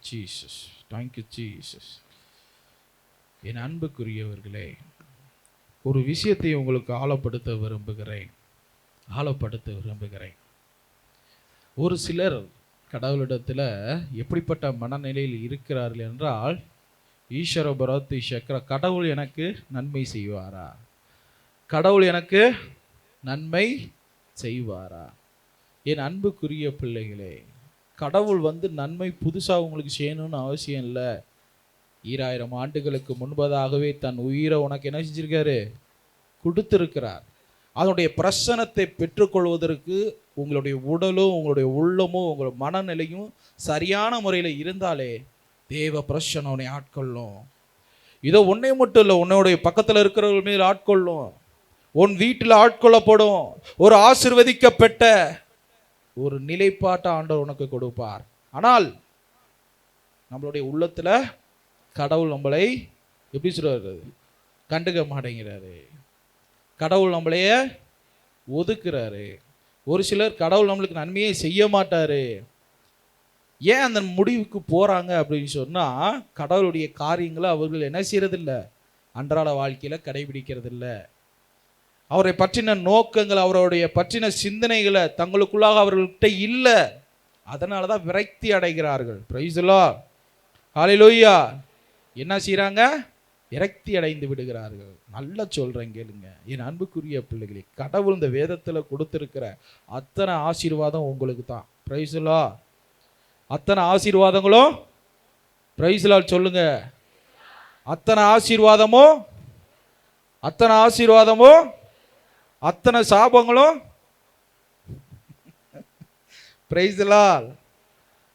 Jesus, thank you Jesus. என் அன்புக்குரியவர்களே, ஒரு விஷயத்தை உங்களுக்கு ஆழப்படுத்த விரும்புகிறேன். ஒரு சிலர் கடவுளிடத்தில் எப்படிப்பட்ட மனநிலையில் இருக்கிறார்கள் என்றால், ஈஸ்வர பரத்தி சக்கர, கடவுள் எனக்கு நன்மை செய்வாரா, கடவுள் எனக்கு நன்மை செய்வாரா? என் அன்புக்குரிய பிள்ளைகளே, கடவுள் நன்மை புதுசாக உங்களுக்கு செய்யணும்னு அவசியம் இல்லை. 2000 ஆண்டுகளுக்கு முன்பதாகவே தன் உயிரை உனக்கு என்ன செஞ்சிருக்காரு? கொடுத்திருக்கிறார். அதனுடைய பிரசனத்தை பெற்றுக்கொள்வதற்கு உங்களுடைய உடலும் உங்களுடைய உள்ளமும் உங்களுடைய மனநிலையும் சரியான முறையில் இருந்தாலே தேவ பிரசனம் உன்னை ஆட்கொள்ளும். இதோ உன்னை மட்டும் இல்லை, உன்னுடைய பக்கத்தில் இருக்கிறவர்கள் மேல் ஆட்கொள்ளும், உன் வீட்டில் ஆட்கொள்ளப்படும். ஒரு ஆசீர்வதிக்கப்பட்ட ஒரு நிலைப்பாட்டை ஆண்டவர் உனக்கு கொடுப்பார். ஆனால் நம்மளுடைய உள்ளத்துல கடவுள் நம்மளை எப்படி சொல்றாரு? கண்டுக்க மாட்டேங்கிறாரு. கடவுள் நம்மளைய ஒதுக்குறாரு. ஒரு சிலர் கடவுள் நம்மளுக்கு நன்மையே செய்ய மாட்டாரு. ஏன் அந்த முடிவுக்கு போறாங்க அப்படின்னு சொன்னா, கடவுளுடைய காரியங்களை அவர்கள் என்ன செய்யறதில்லை, அன்றாட வாழ்க்கையில கடைபிடிக்கிறது இல்லை. அவரை பற்றின நோக்கங்கள், அவருடைய பற்றின சிந்தனைகளை தங்களுக்குள்ளாக அவர்கள்ட்ட இல்லை. அதனால தான் விரக்தி அடைகிறார்கள். பிரைஸ் தி லார்ட், ஹல்லேலூயா. என்ன செய்கிறாங்க? விரக்தி அடைந்து விடுகிறார்கள். நல்லா சொல்கிறேன் கேளுங்க என் அன்புக்குரிய பிள்ளைகளே, கடவுள் இந்த வேதத்தில் கொடுத்துருக்கிற அத்தனை ஆசீர்வாதம் உங்களுக்கு தான். Price the Lord. அத்தனை ஆசீர்வாதங்களும் பிரைஸ் தி லார்ட் சொல்லுங்க. அத்தனை ஆசீர்வாதமும் அத்தனை சாபங்களும் பிரைஸ் தி லார்ட்.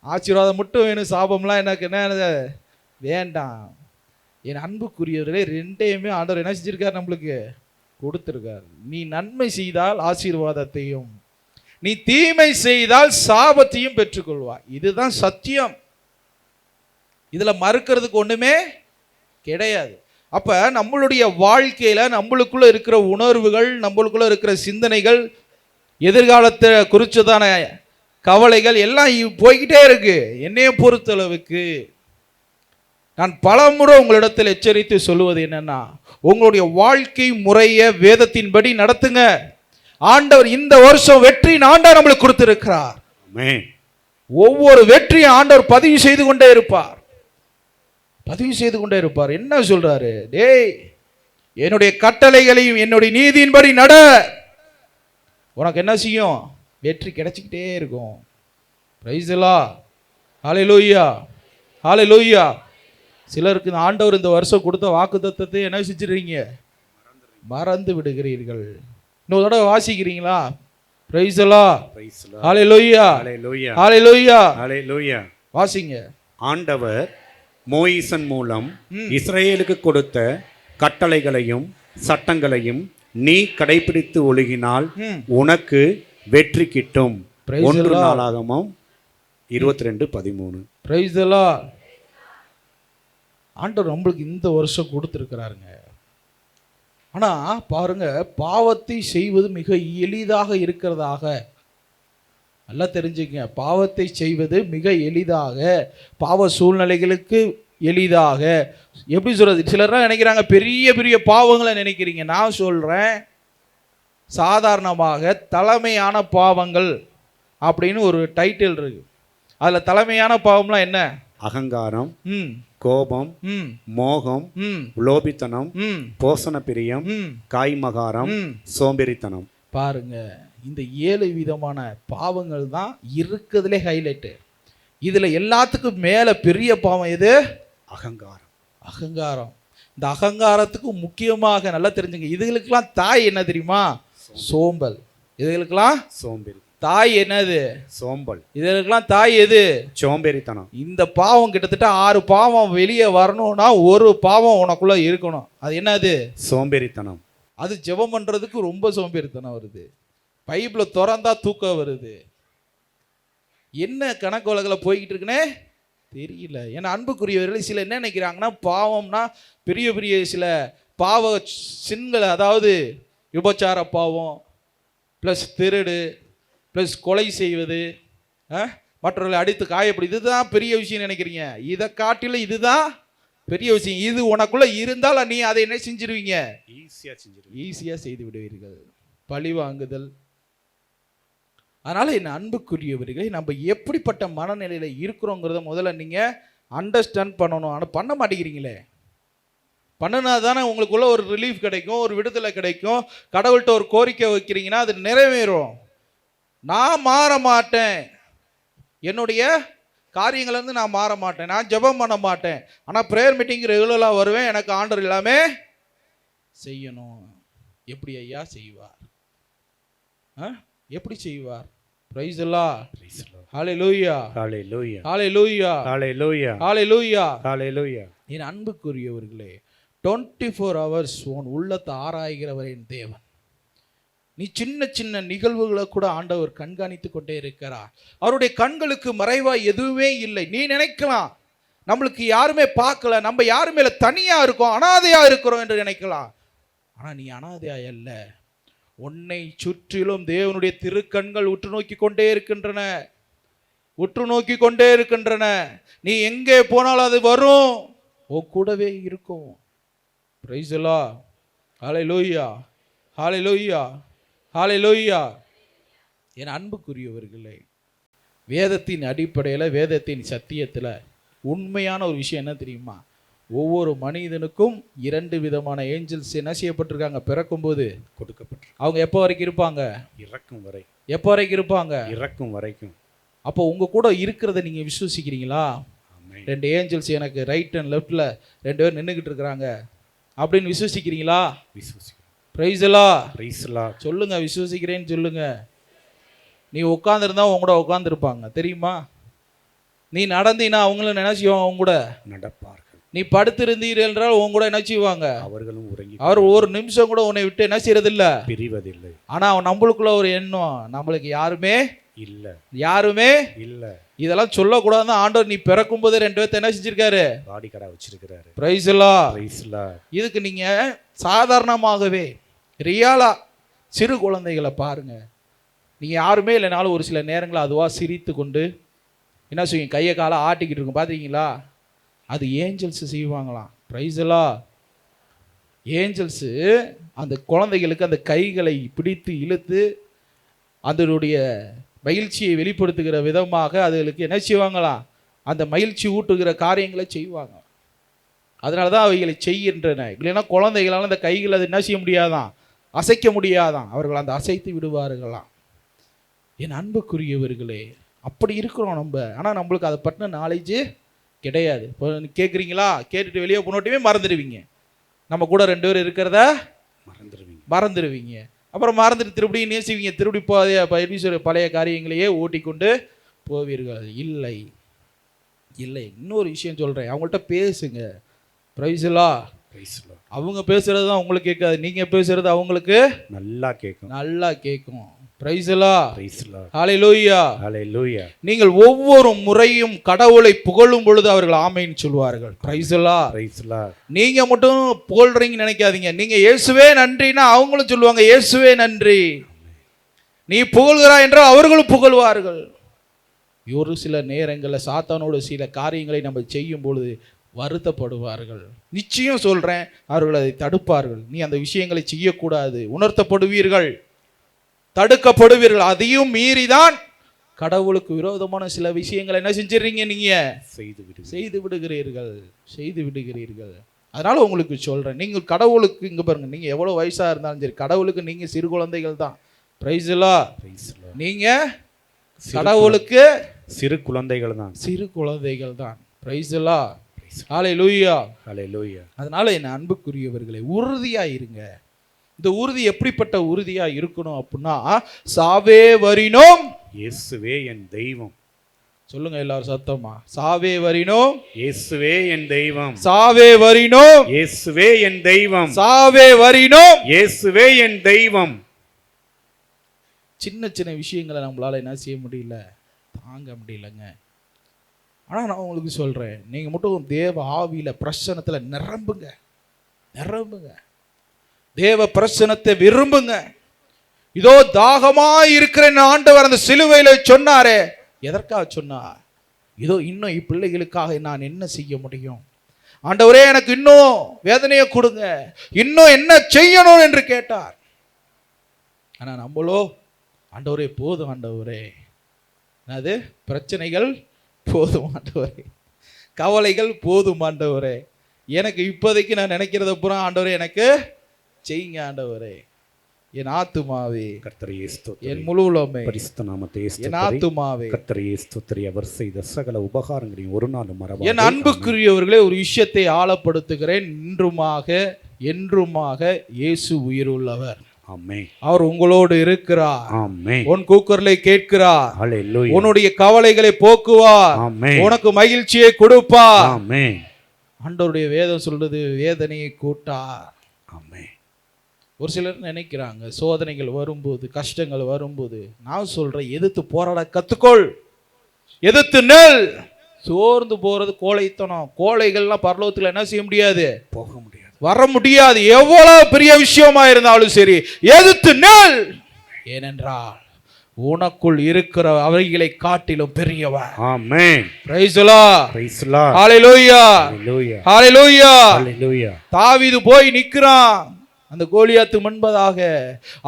ஆசீர்வாதம் மட்டும் வேணும், சாபம்லாம் எனக்கு என்ன வேண்டாம். என் அன்புக்குரியவர்களே, ரெண்டையுமே ஆண்டவர் என்ன செஞ்சிருக்கார்? நம்மளுக்கு கொடுத்துருக்கார். நீ நன்மை செய்தால் ஆசீர்வாதத்தையும், நீ தீமை செய்தால் சாபத்தையும் பெற்றுக்கொள்வாய். இதுதான் சத்தியம். இதுல மறுக்கிறதுக்கு ஒண்ணுமே கிடையாது. அப்ப நம்மளுடைய வாழ்க்கையில நம்மளுக்குள்ள இருக்கிற உணர்வுகள், நம்மளுக்குள்ள இருக்கிற சிந்தனைகள், எதிர்காலத்தை குறிச்சதான கவலைகள் எல்லாம் போய்கிட்டே இருக்கு. என்னைய பொறுத்தளவுக்கு நான் பலமுறை உங்களிடத்தில் எச்சரித்து சொல்லுவது என்னன்னா, உங்களுடைய வாழ்க்கை முறைய வேதத்தின்படி நடத்துங்க. ஆண்டவர் இந்த வருஷம் வெற்றியின் ஆண்டவர் நம்மளுக்கு கொடுத்திருக்கிறார். ஒவ்வொரு வெற்றியும் ஆண்டவர் பதிவு செய்து கொண்டே இருப்பார். என்ன சொல்றாரு? டேய், என்னுடைய கட்டளைகளையும் என்னுடைய நீதியின்படி நட, உனக்கு என்ன செய்யும்? வெற்றி கிடைச்சிக்கிட்டே இருக்கும். பிரைஸ் தி லார்ட், ஹல்லேலூயா, ஹல்லேலூயா. சிலருக்கு ஆண்டவர் இந்த வருஷம் கொடுத்த வாக்குத்தத்தத்தை என்ன செஞ்சிருக்கீங்க? மறந்து விடுகிறீர்கள். இன்னொரு தடவை வாசிக்கிறீங்களா? பிரைஸ் தி லார்ட், ஹல்லேலூயா, ஹல்லேலூயா, ஹல்லேலூயா. வாசிங்க. ஆண்டவர் மோயிசன் மூலம் இஸ்ரவேலுக்கு கொடுத்த கட்டளைகளையும் சட்டங்களையும் நீ கடைபிடித்து ஒழுகினால் உனக்கு வெற்றி கிட்டும். 1 நாளாகமம் 22:13. Price the Lord. ஆண்டவர் நம்மளுக்கு இந்த வருஷம் கொடுத்துருக்கிறாருங்க. ஆனா பாருங்க, பாவத்தை செய்வது மிக எளிதாக இருக்கிறதாக நல்லா தெரிஞ்சுக்கங்க. பாவத்தை செய்வது மிக எளிதாக, பாவ சூழ்நிலைகளுக்கு எளிதாக. எப்படி சொல்றது? சிலர்லாம் நினைக்கிறாங்க பெரிய பெரிய பாவங்களை நினைக்கிறீங்க. நான் சொல்றேன், சாதாரணமாக தலைமையான பாவங்கள் அப்படின்னு ஒரு டைட்டில் இருக்கு. அதுல தலைமையான பாவம்லாம் என்ன? அகங்காரம், கோபம், மோகம், லோபித்தனம், போசன பிரியம், காய்மகாரம், சோம்பேறித்தனம். பாருங்க, இந்த 7 விதமான பாவங்கள் தான் இருக்கிறதுலே ஹைலைட்டு. இதுல எல்லாத்துக்கும் மேல பெரிய பாவம் எது? அகங்காரம். இந்த அகங்காரத்துக்கு முக்கியமாக நல்லா தெரிஞ்சுங்க, இதுகளுக்கெல்லாம் தாய் என்ன தெரியுமா? சோம்பல். இதுகளுக்கெல்லாம் சோம்பேறி. தாய் என்னது? சோம்பல். இதுகளுக்கெல்லாம் தாய் எது? சோம்பேறித்தனம். இந்த பாவம் கிட்டத்தட்ட 6 பாவம் வெளியே வரணும்னா ஒரு பாவம் உனக்குள்ள இருக்கணும். அது என்னது? சோம்பேறித்தனம். அது ஜெபம் பண்றதுக்கு ரொம்ப சோம்பேறித்தனம் வருது. பைபிளை திறந்தா தூக்கம் வருது. என்ன கணக்கு வழக்கில் போய்கிட்டு இருக்குன்னே தெரியல. ஏன்னா அன்புக்குரியவர்கள் சில என்ன நினைக்கிறாங்கன்னா, பாவம்னா பெரிய பெரிய சில பாவ சின்கள், அதாவது விபச்சார பாவம் ப்ளஸ் திருடு ப்ளஸ் கொலை செய்வது, மற்றவர்களை அடித்து காயப்படி, இதுதான் பெரிய விஷயம் நினைக்கிறீங்க. இதை காட்டிலும் இதுதான் பெரிய விஷயம். இது உனக்குள்ள இருந்தால் நீ அதை என்ன செஞ்சிருவீங்க? ஈஸியா செய்து விடுவீர்கள். பழி வாங்குதல். அதனால என் அன்புக்குரியவர்களை, நம்ம எப்படிப்பட்ட மனநிலையில இருக்கிறோங்கிறத முதல்ல நீங்க அண்டர்ஸ்டாண்ட் பண்ணணும். ஆனால் பண்ண மாட்டேங்கிறீங்களே. பண்ணினா தானே உங்களுக்குள்ள ஒரு ரிலீஃப் கிடைக்கும், ஒரு விடுதலை கிடைக்கும். கடவுள்கிட்ட ஒரு கோரிக்கை வைக்கிறீங்கன்னா அது நிறைவேறும். நான் மாற மாட்டேன், என்னுடைய காரியங்கள்லேருந்து நான் மாற மாட்டேன், நான் ஜெபம் பண்ண மாட்டேன், ஆனால் ப்ரேயர் மீட்டிங் ரெகுலராக வருவேன், எனக்கு ஆண்டவர் எல்லாமே செய்யணும். எப்படி ஐயா செய்வார்? எப்படி செய்வார்? பிரைஸ் அல்லாஹ், ஹல்லேலூயா, ஹல்லேலூயா, ஹல்லேலூயா, ஹல்லேலூயா, ஹல்லேலூயா, ஹல்லேலூயா. என் அன்புக்குரியவர்களே, 24 hours உன் உள்ளத்தை ஆராய்கிறவரின் தேவன். நீ சின்ன சின்ன நிகழ்வுகளை கூட ஆண்டவர் கண்காணித்து கொண்டே இருக்கிறார். அவருடைய கண்களுக்கு மறைவா எதுவுமே இல்லை. நீ நினைக்கலாம் நம்மளுக்கு யாருமே பார்க்கல, நம்ம யாரு மேல தனியா இருக்கோம், அனாதையா இருக்கிறோம் என்று நினைக்கலாம். ஆனா நீ அனாதையா அல்ல. உன்னை சுற்றிலும் தேவனுடைய திருக்கண்கள் உற்று நோக்கி கொண்டே இருக்கின்றன, உற்று நோக்கி கொண்டே இருக்கின்றன. நீ எங்கே போனாலும் அது வரும், உன் கூடவே இருக்கும். பிரைஸ் தி லார்ட், ஹல்லேலூயா, ஹல்லேலூயா, ஹல்லேலூயா. என் அன்புக்குரியவர்களே, வேதத்தின் அடிப்படையில், வேதத்தின் சத்தியத்தில் உண்மையான ஒரு விஷயம் என்ன தெரியுமா? ஒவ்வொரு மனிதனுக்கும் 2 விதமான ஏஞ்சல்ஸ் என்ன செய்யப்பட்டிருக்காங்க? பிறக்கும்போது கொடுக்கப்பட்டிருக்கு. அவங்க எப்போ வரைக்கும் இருப்பாங்க? இறக்கும் வரை. எப்போ வரைக்கும் இருப்பாங்க? இறக்கும் வரைக்கும். அப்போ உங்க கூட இருக்கிறத நீங்க விசுவசிக்கிறீங்களா? 2 ஏஞ்சல்ஸ் எனக்கு ரைட் அண்ட் லெஃப்ட்ல 2 பேர் நின்றுகிட்டு இருக்கிறாங்க அப்படின்னு விசுவசிக்கிறீங்களா? Praise the Lord, praise the Lord. சொல்லுங்க, விசுவசிக்கிறேன்னு சொல்லுங்க. நீ உட்காந்துருந்தா உங்க கூட உட்காந்துருப்பாங்க, தெரியுமா? நீ நடந்தீங்கன்னா அவங்களும் என்ன செய்வாங்க? அவங்க கூட நடப்பார்கள். நீ படுத்திருந்தீர்கள் என்றால் உங்க கூட என்ன செய்வாங்க? அவர்களும் உறங்கி. அவர் ஒரு நிமிஷம் கூட உன்னை விட்டு என்ன செய்யறதில்ல, பிரிவதில்லை. ஆனா அவன் நம்மளுக்குள்ள ஒரு எண்ணம், நம்மளுக்கு யாருமே இல்ல, யாருமே இல்ல. இதெல்லாம் சொல்லக்கூடாது. ஆண்டவர் நீ பிறக்கும் போது 2 பேர்த்த என்ன செஞ்சிருக்காரு? பாடி கடை வச்சிருக்காரு. Price the Lord, praise the Lord. இதுக்கு நீங்க சாதாரணமாகவே ரியலா சிறு குழந்தைகளை பாருங்க. நீங்க யாருமே இல்லைனாலும் ஒரு சில நேரங்களில் அதுவா சிரித்து கொண்டு என்ன செய்வீங்க? கையை காலை ஆட்டிக்கிட்டு இருக்கும், பார்த்துருக்கீங்களா? அது ஏஞ்சல்ஸ் செய்வாங்களாம். Praise the Lord. ஏஞ்சல்ஸ் அந்த குழந்தைகளுக்கு அந்த கைகளை பிடித்து இழுத்து அதனுடைய மகிழ்ச்சியை வெளிப்படுத்துகிற விதமாக அதுகளுக்கு என்ன செய்வாங்களாம்? அந்த மகிழ்ச்சி ஊட்டுகிற காரியங்களை செய்வாங்க. அதனால தான் அவைகளை செய்கின்றன. இல்லைன்னா குழந்தைகளால் அந்த கைகளை அது என்ன செய்ய முடியாதான்? அசைக்க முடியாதான். அவர்கள் அந்த அசைத்து விடுவார்களாம். என் அன்புக்குரியவர்களே, அப்படி இருக்கிறோம் நம்ம. ஆனால் நம்மளுக்கு அதை பற்றின நாலேஜு கிடையாது. இப்போ கேட்குறீங்களா? கேட்டுட்டு வெளியே போனோட்டுமே மறந்துடுவீங்க. நம்ம கூட 2 பேர் இருக்கிறத மறந்துடுவீங்க. அப்புறம் மறந்துட்டு திருப்படியும் நேசிவீங்க. திருப்படி பழைய காரியங்களையே ஓட்டிக்கொண்டு போவீர்கள். இல்லை இல்லை, இன்னொரு விஷயம் சொல்கிறேன், அவங்கள்ட்ட பேசுங்க. Price the Lord. அவங்க பேசுறது தான் உங்களுக்கு கேட்காது, நீங்க பேசுறது அவங்களுக்கு நல்லா கேட்கும், நல்லா கேட்கும். Praise the Lord, praise the Lord, ஹல்லேலூயா, ஹல்லேலூயா. நீங்கள் ஒவ்வொரு முறையும் கடவுளை புகழும் பொழுது அவர்கள் ஆமென் சொல்வார்கள். Praise the Lord, praise the Lord. நீங்க மட்டும் புகழ்றீங்க நினைக்காதீங்க. நீங்க இயேசுவே நன்றினா அவங்களும் சொல்லுவாங்க இயேசுவே நன்றி. நீ புகழ்கிறாய் என்றால் அவர்களும் புகழ்வார்கள். ஒரு சில நேரங்களில் சாத்தானோட சில காரியங்களை நம்ம செய்யும் பொழுது வருத்தப்படுவார்கள். நிச்சயம் சொல்றேன், அவர்கள் அதை தடுப்பார்கள். நீ அந்த விஷயங்களை செய்யக்கூடாது, உணர்த்தப்படுவீர்கள், தடுக்கப்படுவீர்கள். அதையும் மீறிதான் கடவுளுக்கு விரோதமான சில விஷயங்களை என்ன செஞ்சிடறீங்க? நீங்க செய்து விடுகிறீர்கள். அதனால உங்களுக்கு சொல்றேன், நீங்கள் கடவுளுக்கு இங்க பாருங்க, நீங்க எவ்வளவு வயசா இருந்தாலும் சரி, கடவுளுக்கு நீங்க சிறு குழந்தைகள் தான். Price the Lord. நீங்க கடவுளுக்கு சிறு குழந்தைகள் தான். பிரைஸ் தி லார்ட், ஹல்லேலூயா, ஹல்லேலூயா. அதனால என் அன்புக்குரியவர்களே, உறுதியா இருங்க. இந்த உறுதி எப்படிப்பட்ட உறுதியா இருக்கணும் அப்படின்னா, சாவே வரினோம் இயேசுவே என் தெய்வம். சொல்லுங்க எல்லாரும் சத்தமா, சாவே வரினோம் இயேசுவே என் தெய்வம், சாவே வரினோம் இயேசுவே என் தெய்வம், சாவே வரினோம் இயேசுவே என் தெய்வம். சின்ன சின்ன விஷயங்களை நம்மளால என்ன செய்ய முடியல, தாங்க முடியலங்க. ஆனா நான் உங்களுக்கு சொல்றேன், நீங்க மட்டும் தேவ ஆவியில பிரசன்னத்துல நிரம்புங்க. தேவ பிரசன்னத்தை விரும்புங்க. இதோ தாகமா இருக்கிற ஆண்டவர் அந்த சிலுவையில சொன்னாரே, எதற்காக சொன்னார்? இதோ இன்னும் இப்பிள்ளைகளுக்காக நான் என்ன செய்ய முடியும்? ஆண்டவரே, எனக்கு இன்னும் வேதனையை கொடுங்க, இன்னும் என்ன செய்யணும் என்று கேட்டார். ஆனா நம்மளோ, ஆண்டவரே போதும் ஆண்டவரே, அது பிரச்சனைகள் போதும் ஆண்டவரே, கவலைகள் போதும் ஆண்டவரே, எனக்கு இப்போதைக்கு நான் நினைக்கிறத பூரா ஆண்டவரே எனக்கு செய்யுங்க ஆண்டவரே. என் ஆத்துமாவே கர்த்தரையே ஸ்தோத்திரி. என் முழு உலகமே பரிசுத்த நாமத்தை என் ஸ்தோத்திரி. ஆத்துமாவே கர்த்தரையே ஸ்தோத்திரி. அவர் செய்த சகல உபகாரங்களையும் ஒரு நாளும் மறவாதே. என் அன்புக்குரியவர்களே, ஒரு விஷயத்தை ஆழப்படுத்துகிறேன். இன்றுமாக என்றுமாக இயேசு உயிருள்ளவர். ஆமென். அவர் உங்களோடு இருக்கிறார். ஆமென். உன் கூக்குரலை கேட்கிறார். ஹல்லேலூயா. உன்னுடைய கவலைகளை போக்குவார். ஆமென். உனக்கு மகிழ்ச்சியை கொடுப்பார். ஆமென். ஆண்டவருடைய வேதம் சொல்றது வேதனையை கூட்டார். ஆமென். ஒரு சிலர் நினைக்கிறாங்க, சோதனைகள் வரும்போது, கஷ்டங்கள் வரும்போது, நான் சொல்றேன், எதிர்த்து போராட கத்துக்கொள், எதிர்த்து நெல். சோர்ந்து போறது கோழைத்தனம். கோழைகள்லாம் பரலோகத்துல என்ன செய்ய முடியாது? போக முடியாது, வர முடியாது. எவ்வளவு பெரிய விஷயமா இருந்தாலும் சரி, எதிர்த்து நெல். ஏனென்றால் உனக்குள் இருக்கிற அவைகளை காட்டிலும் பெரியவர். ஆமென். Praise the Lord. Praise the Lord. ஹalleluya. ஹalleluya. ஹalleluya. ஹalleluya. தாவீது போய் நிற்கிறான் அந்த கோலியாத்து முன்பதாக.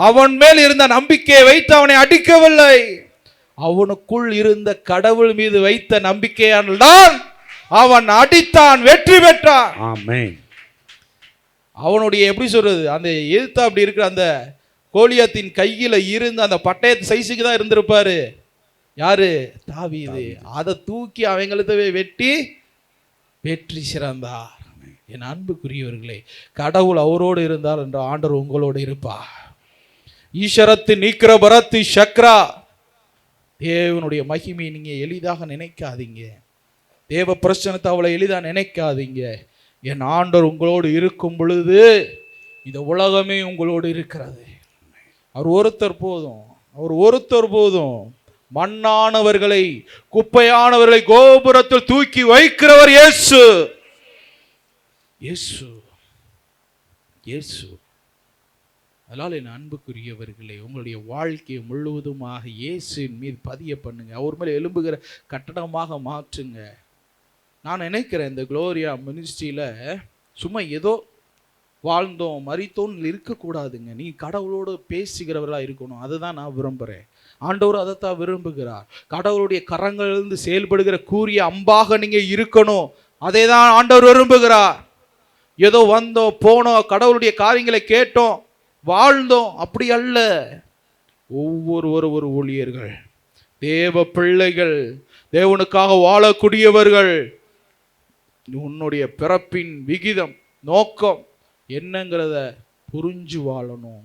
அவன் மேல் இருந்த நம்பிக்கையை வைத்து அவனை அடிக்கவில்லை. அவனுக்குள் இருந்த கடவுள் மீது வைத்த நம்பிக்கையால் தான் அவன் அடித்தான், வெற்றி பெற்றான். ஆமென். அவனுடைய எப்படி சொல்றது, அந்த எழுத்து அப்படி இருக்கிற அந்த கோலியாத்தின் கையில இருந்து அந்த பட்டயத்து சைஸுக்கு தான் இருந்திருப்பாரு. யாரு? தாவீது. அதை தூக்கி அவங்களுக்கு வெட்டி வெற்றி சிறந்தார். என் அன்புக்குரியவர்களே, கடவுள் அவரோடு இருந்தார் என்ற ஆண்டவர் உங்களோடு இருப்பார். ஈஸ்வரத்து நீக்கிற பரத்து சக்ரா. தேவனுடைய மகிமையை நீங்க எளிதாக நினைக்காதீங்க. தேவ பிரச்சனத்தை அவ்வளவு எளிதாக நினைக்காதீங்க. என் ஆண்டவர் உங்களோடு இருக்கும் பொழுது இந்த உலகமே உங்களோடு இருக்கிறது. அவர் ஒருத்தர் போதும், அவர் ஒருத்தர் போதும். மண்ணானவர்களை, குப்பையானவர்களை கோபுரத்தில் தூக்கி வைக்கிறவர் இயேசு. இயேசு, இயேசு. அதனால் என் அன்புக்குரியவர்களே, உங்களுடைய வாழ்க்கையை முழுவதுமாக இயேசுவின் மீது பதிய பண்ணுங்க. அவர் மேலே எழும்புகிற கட்டடமாக மாற்றுங்க. நான் நினைக்கிறேன், இந்த குளோரியா மினிஸ்ட்ரியில் சும்மா ஏதோ வாழ்ந்தோம் மரித்தோன்னு இருக்கக்கூடாதுங்க. நீ கடவுளோடு பேசுகிறவர்களாக இருக்கணும். அதுதான் நான் விரும்புகிறேன். ஆண்டவர் அதைத்தான் விரும்புகிறார். கடவுளுடைய கரங்களிலிருந்து செயல்படுகிற கூரிய அம்பாக நீங்கள் இருக்கணும். அதை தான் ஆண்டவர் விரும்புகிறார். ஏதோ வந்தோம் போனோம், கடவுளுடைய காரியங்களை கேட்டோம், வாழ்ந்தோம், அப்படி அல்ல. ஒவ்வொருவரும் ஒரு ஊழியர்கள், தேவ பிள்ளைகள், தேவனுக்காக வாழக்கூடியவர்கள். உன்னுடைய பிறப்பின் விகிதம், நோக்கம் என்னங்கிறத புரிஞ்சு வாழணும்.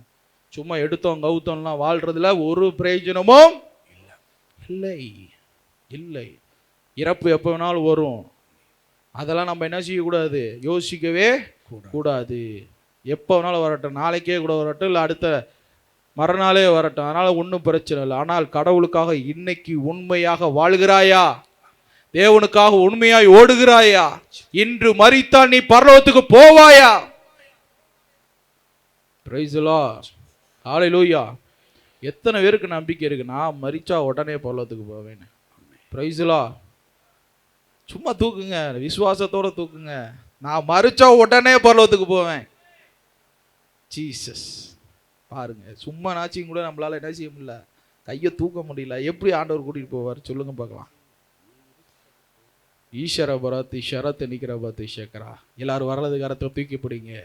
சும்மா எடுத்தோம் கவுத்தோம்லாம் வாழ்றதுல ஒரு பிரயோஜனமும் இல்லை இல்லை. இறப்பு எப்போ வேணாலும் வரும். அதெல்லாம் நம்ம என்ன செய்யக்கூடாது? யோசிக்கவே கூடாது. எப்போ வேணாலும் வரட்டும், நாளைக்கே கூட வரட்டும், இல்லை அடுத்த மறுநாளே வரட்டும். அதனால் ஒன்றும் பிரச்சனை இல்லை. ஆனால் கடவுளுக்காக இன்னைக்கு உண்மையாக வாழ்கிறாயா? தேவனுக்காக உண்மையாய் ஓடுகிறாயா? இன்று மரித்தால் நீ பரலோகத்துக்கு போவாயா? Price the Lord. ஹல்லேலூயா. எத்தனை பேருக்கு நம்பிக்கை இருக்கு நான் மரிச்சா உடனே பரலோகத்துக்கு போவேன்னு? Price the Lord. சும்மா தூக்குங்க, விசுவாசத்தோட தூக்குங்க. நான் மரிச்சா உடனே பரலோகத்துக்கு போவேன். ஜீசஸ். பாருங்க, சும்மா நாச்சியும் கூட நம்மளால என்ன செய்ய முடியல, கையை தூக்க முடியல. எப்படி ஆண்டவர் கூட்டிட்டு போவார் சொல்லுங்க பார்க்கலாம். ஈஸ்வர பரத்தி ஷரத்து நிக்கிற பத்தி சேக்கரா. எல்லாரும் வரலது கரத்தை தூக்கி பிடிங்க.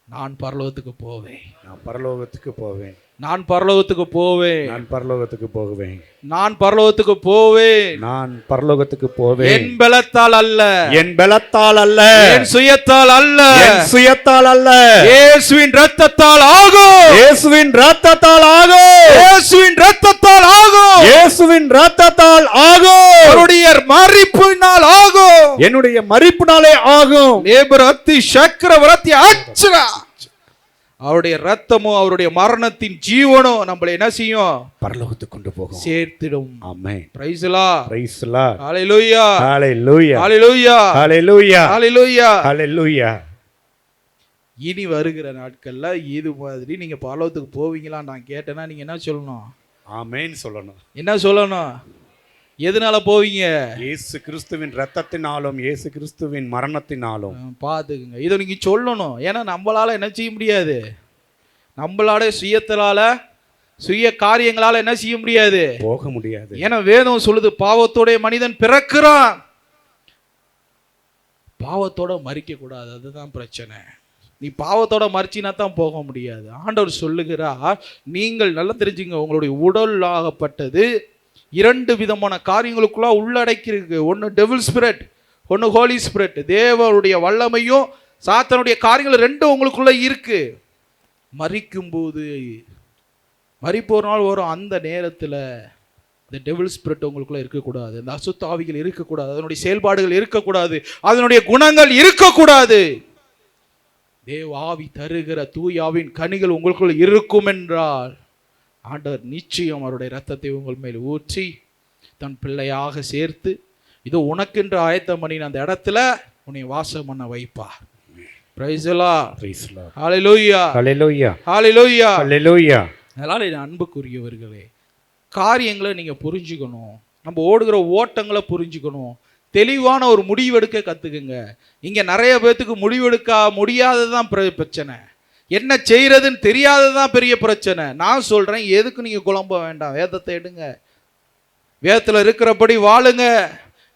நான் பரலோகத்துக்கு போவேன், நான் பரலோகத்துக்கு போவேன், நான் பரலோகத்துக்கு போவேன், நான் பரலோகத்துக்கு போவேன், நான் பரலோகத்துக்கு போவேன், நான் பரலோகத்துக்கு போவேன். என் பலத்தால் அல்ல, என் பலத்தால் அல்ல, என் சுயத்தால் அல்ல, என் சுயத்தால் அல்ல, இயேசுவின் இரத்தத்தால் ஆகும், இயேசுவின் இரத்தத்தால் ஆகும், இயேசுவின் இரத்தத்தால் ஆகும், இயேசுவின் இரத்தத்தால் ஆகும், அவருடைய மரிப்பினால் ஆகும், என்னுடைய மரிப்பினாலே ஆகும். நேபரத்தி சக்கரவர்த்தி அச்சரா. அவருடைய ரத்தமோ அவருடைய மரணத்தின் ஜீவனோ நம்மளை என்ன செய்யும்? பரலோகத்துக்கு கொண்டு போகும், சேர்த்திடும். ஆமென். Praise the Lord. Praise the Lord. ஹல்லேலூயா. ஹல்லேலூயா. ஹல்லேலூயா. ஹல்லேலூயா. ஹல்லேலூயா. ஹல்லேலூயா. இனி வருகிற நாட்கள்ல இது மாதிரி நீங்க பரலோகத்துக்கு போவீங்களா நான் கேட்டேன்னா நீங்க என்ன சொல்லணும்? ஆமென் சொல்லணும். என்ன சொல்லணும்? எதனால போவீங்க? இயேசு கிறிஸ்துவின் இரத்தத்தினாலும் இயேசு கிறிஸ்துவின் மரணத்தினாலும். பார்த்துக்குங்க, இதை நீங்க சொல்லணும். ஏன்னா நம்மளால என்ன செய்ய முடியாது, நம்மளால சுய காரியங்களால என்ன செய்ய முடியாது, போக முடியாது. ஏன்னா வேதம் சொல்லுது, பாவத்தோட மனிதன் பிறக்கிறான், பாவத்தோட மறிக்க கூடாது. அதுதான் பிரச்சனை. நீ பாவத்தோட மறிச்சினா தான் போக முடியாது. ஆண்டவர் சொல்லுகிறார், நீங்கள் நல்லா தெரிஞ்சுங்க, உங்களுடைய உடல் ஆகப்பட்டது 2 விதமான காரியங்களுக்குள்ள உள்ளடக்கியிருக்கு. ஒன்று டெவில் ஸ்பிரிட், ஒன்று ஹோலி ஸ்பிரிட். தேவனுடைய வல்லமையும் சாத்தானுடைய காரியங்கள் 2 உங்களுக்குள்ள இருக்கு. மறிக்கும்போது மறிப்போர் நாள் வரும், அந்த நேரத்தில் இந்த டெவில் ஸ்பிரிட் உங்களுக்குள்ள இருக்கக்கூடாது, இந்த அசுத்த ஆவிகள் இருக்கக்கூடாது, அதனுடைய செயல்பாடுகள் இருக்கக்கூடாது, அதனுடைய குணங்கள் இருக்கக்கூடாது. தேவ ஆவி தருகிற தூயாவின் கனிகள் உங்களுக்குள் இருக்கும் என்றால் ஆண்டவர் நிச்சயம் அவருடைய இரத்தத்தை உங்கள் மேல் ஊற்றி தன் பிள்ளையாக சேர்த்து இதோ உனக்கென்று ஆயத்தம் பண்ணின அந்த இடத்துல உன்னை வாசம் பண்ண வைப்பார். Praise the Lord. ஹல்லேலூயா, ஹல்லேலூயா, ஹல்லேலூயா, ஹல்லேலூயா. அதனால என் அன்புக்குரியவர்களே, காரியங்களை நீங்க புரிஞ்சுக்கணும், நம்ம ஓடுகிற ஓட்டங்களை புரிஞ்சுக்கணும், தெளிவான ஒரு முடிவெடுக்க கத்துக்குங்க. இங்க நிறைய பேர்த்துக்கு முடிவெடுக்க முடியாததுதான் பிரச்சனை, என்ன செய்யறதுன்னு தெரியாததுதான் பெரிய பிரச்சனை. நான் சொல்றேன், எதுக்கு நீங்க குழம்ப வேண்டாம், வேதத்தை எடுங்க, வேதத்துல இருக்கிறபடி வாழுங்க.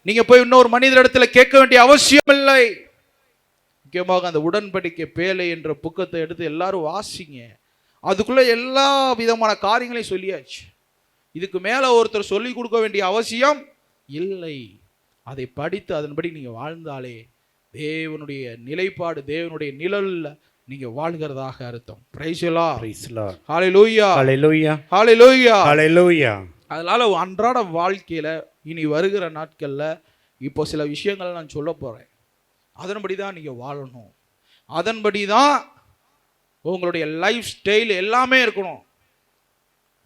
நீங்க போய் இன்னொரு மனிதர் இடத்துல கேட்க வேண்டிய அவசியம் இல்லை. முக்கியமாக அந்த உடன்படிக்கை பேழை என்ற புக்கத்தை எடுத்து எல்லாரும் வாசிங்க. அதுக்குள்ள எல்லா விதமான காரியங்களையும் சொல்லியாச்சு. இதுக்கு மேல ஒருத்தர் சொல்லி கொடுக்க வேண்டிய அவசியம் இல்லை. அதை படித்து அதன்படி நீங்க வாழ்ந்தாலே தேவனுடைய நிலைப்பாடு, தேவனுடைய நிழல்ல நீங்க வாழ்கிறதாக அர்த்தம். Praise the Lord, praise the Lord. ஹல்லேலூயா, ஹல்லேலூயா, ஹல்லேலூயா, ஹல்லேலூயா. அதனால அன்றாட வாழ்க்கையில இனி வருகிற நாட்கள்ல இப்போ சில விஷயங்களை நான் சொல்ல போறேன். அதன்படி தான் நீங்க வாழணும், அதன்படி தான் உங்களுடைய லைஃப் ஸ்டைல் எல்லாமே இருக்கணும்.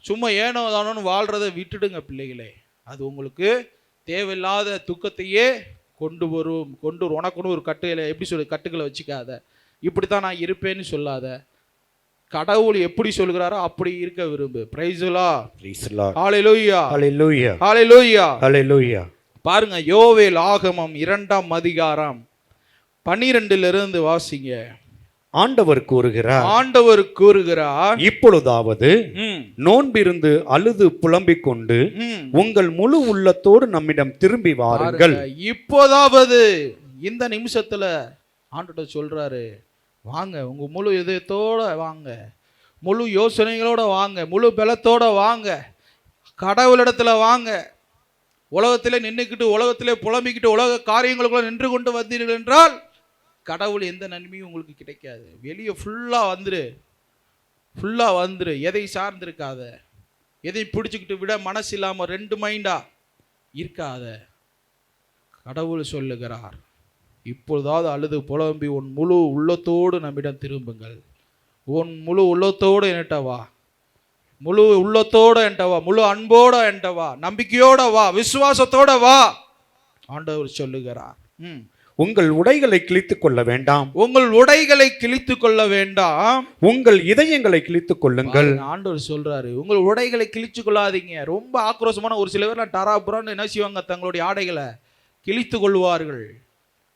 சும்மா ஏனோ தானோன்னு வாழ்றதை விட்டுடுங்க பிள்ளைகளே. அது உங்களுக்கு தேவையில்லாத துக்கத்தையே கொண்டு வரும். உனக்குன்னு ஒரு கட்டுகளை வச்சுக்காத, இப்படித்தான் நான் இருப்பேன்னு சொல்லாத. கடவுள் எப்படி சொல்கிறாரோ அப்படி இருக்க விரும்பு. Praise the Lord, praise the Lord. ஹல்லேலூயா, ஹல்லேலூயா, ஹல்லேலூயா, ஹல்லேலூயா. பாருங்க, யோவேல் ஆகமம் 2ஆம் அதிகாரம் 12 வாசிங்க. ஆண்டவர் கூறுகிறார், இப்பொழுதாவது நோன்பிருந்து அழுது புலம்பிக் கொண்டு உங்கள் முழு உள்ளத்தோடு நம்மிடம் திரும்பி வாருங்கள். இப்போதாவது இந்த நிமிஷத்துல ஆண்டவர் சொல்றாரு, வாங்க, உங்க முழு இதயத்தோட வாங்க, முழு யோசனைகளோட வாங்க, முழு பலத்தோட வாங்க, கடவுளிடத்துல வாங்க. உலகத்திலே நின்றுக்கிட்டு உலகத்திலே புலம்பிக்கிட்டு உலக காரியங்களுக்குள்ள நின்று கொண்டு வந்தீர்கள் என்றால் கடவுள் எந்த நன்மையும் உங்களுக்கு கிடைக்காது. வெளியே ஃபுல்லா வந்துரு, எதை சார்ந்திருக்காத, எதை பிடிச்சிக்கிட்டு விட மனசு இல்லாம 2 மைண்டா இருக்காத. கடவுள் சொல்லுகிறார், இப்பொழுதாவது அழுது புலம்பி உன் முழு உள்ளத்தோடு நம்மிடம் திரும்புங்கள். உன் முழு உள்ளத்தோடு என்கிட்ட வா, முழு உள்ளத்தோட என்கிட்ட வா, முழு அன்போட என்கிட்ட வா, நம்பிக்கையோட வா, விசுவாசத்தோட வா. ஆண்டவர் சொல்லுகிறார், உங்கள் உடைகளை கிழித்துக் கொள்ள வேண்டாம், உங்கள் உடைகளை கிழித்துக் கொள்ள வேண்டாம், உங்கள் இதயங்களை கிழித்துக் கொள்ளுங்கள். ஆண்டவர் சொல்றாரு, உங்கள் உடைகளை கிழிச்சு கொள்ளாதீங்க. ரொம்ப ஆக்ரோஷமான ஒரு சில பேர்லாம் டராபுரான்னு என்ன செய்வாங்க, தங்களுடைய ஆடைகளை கிழித்து கொள்வார்கள்.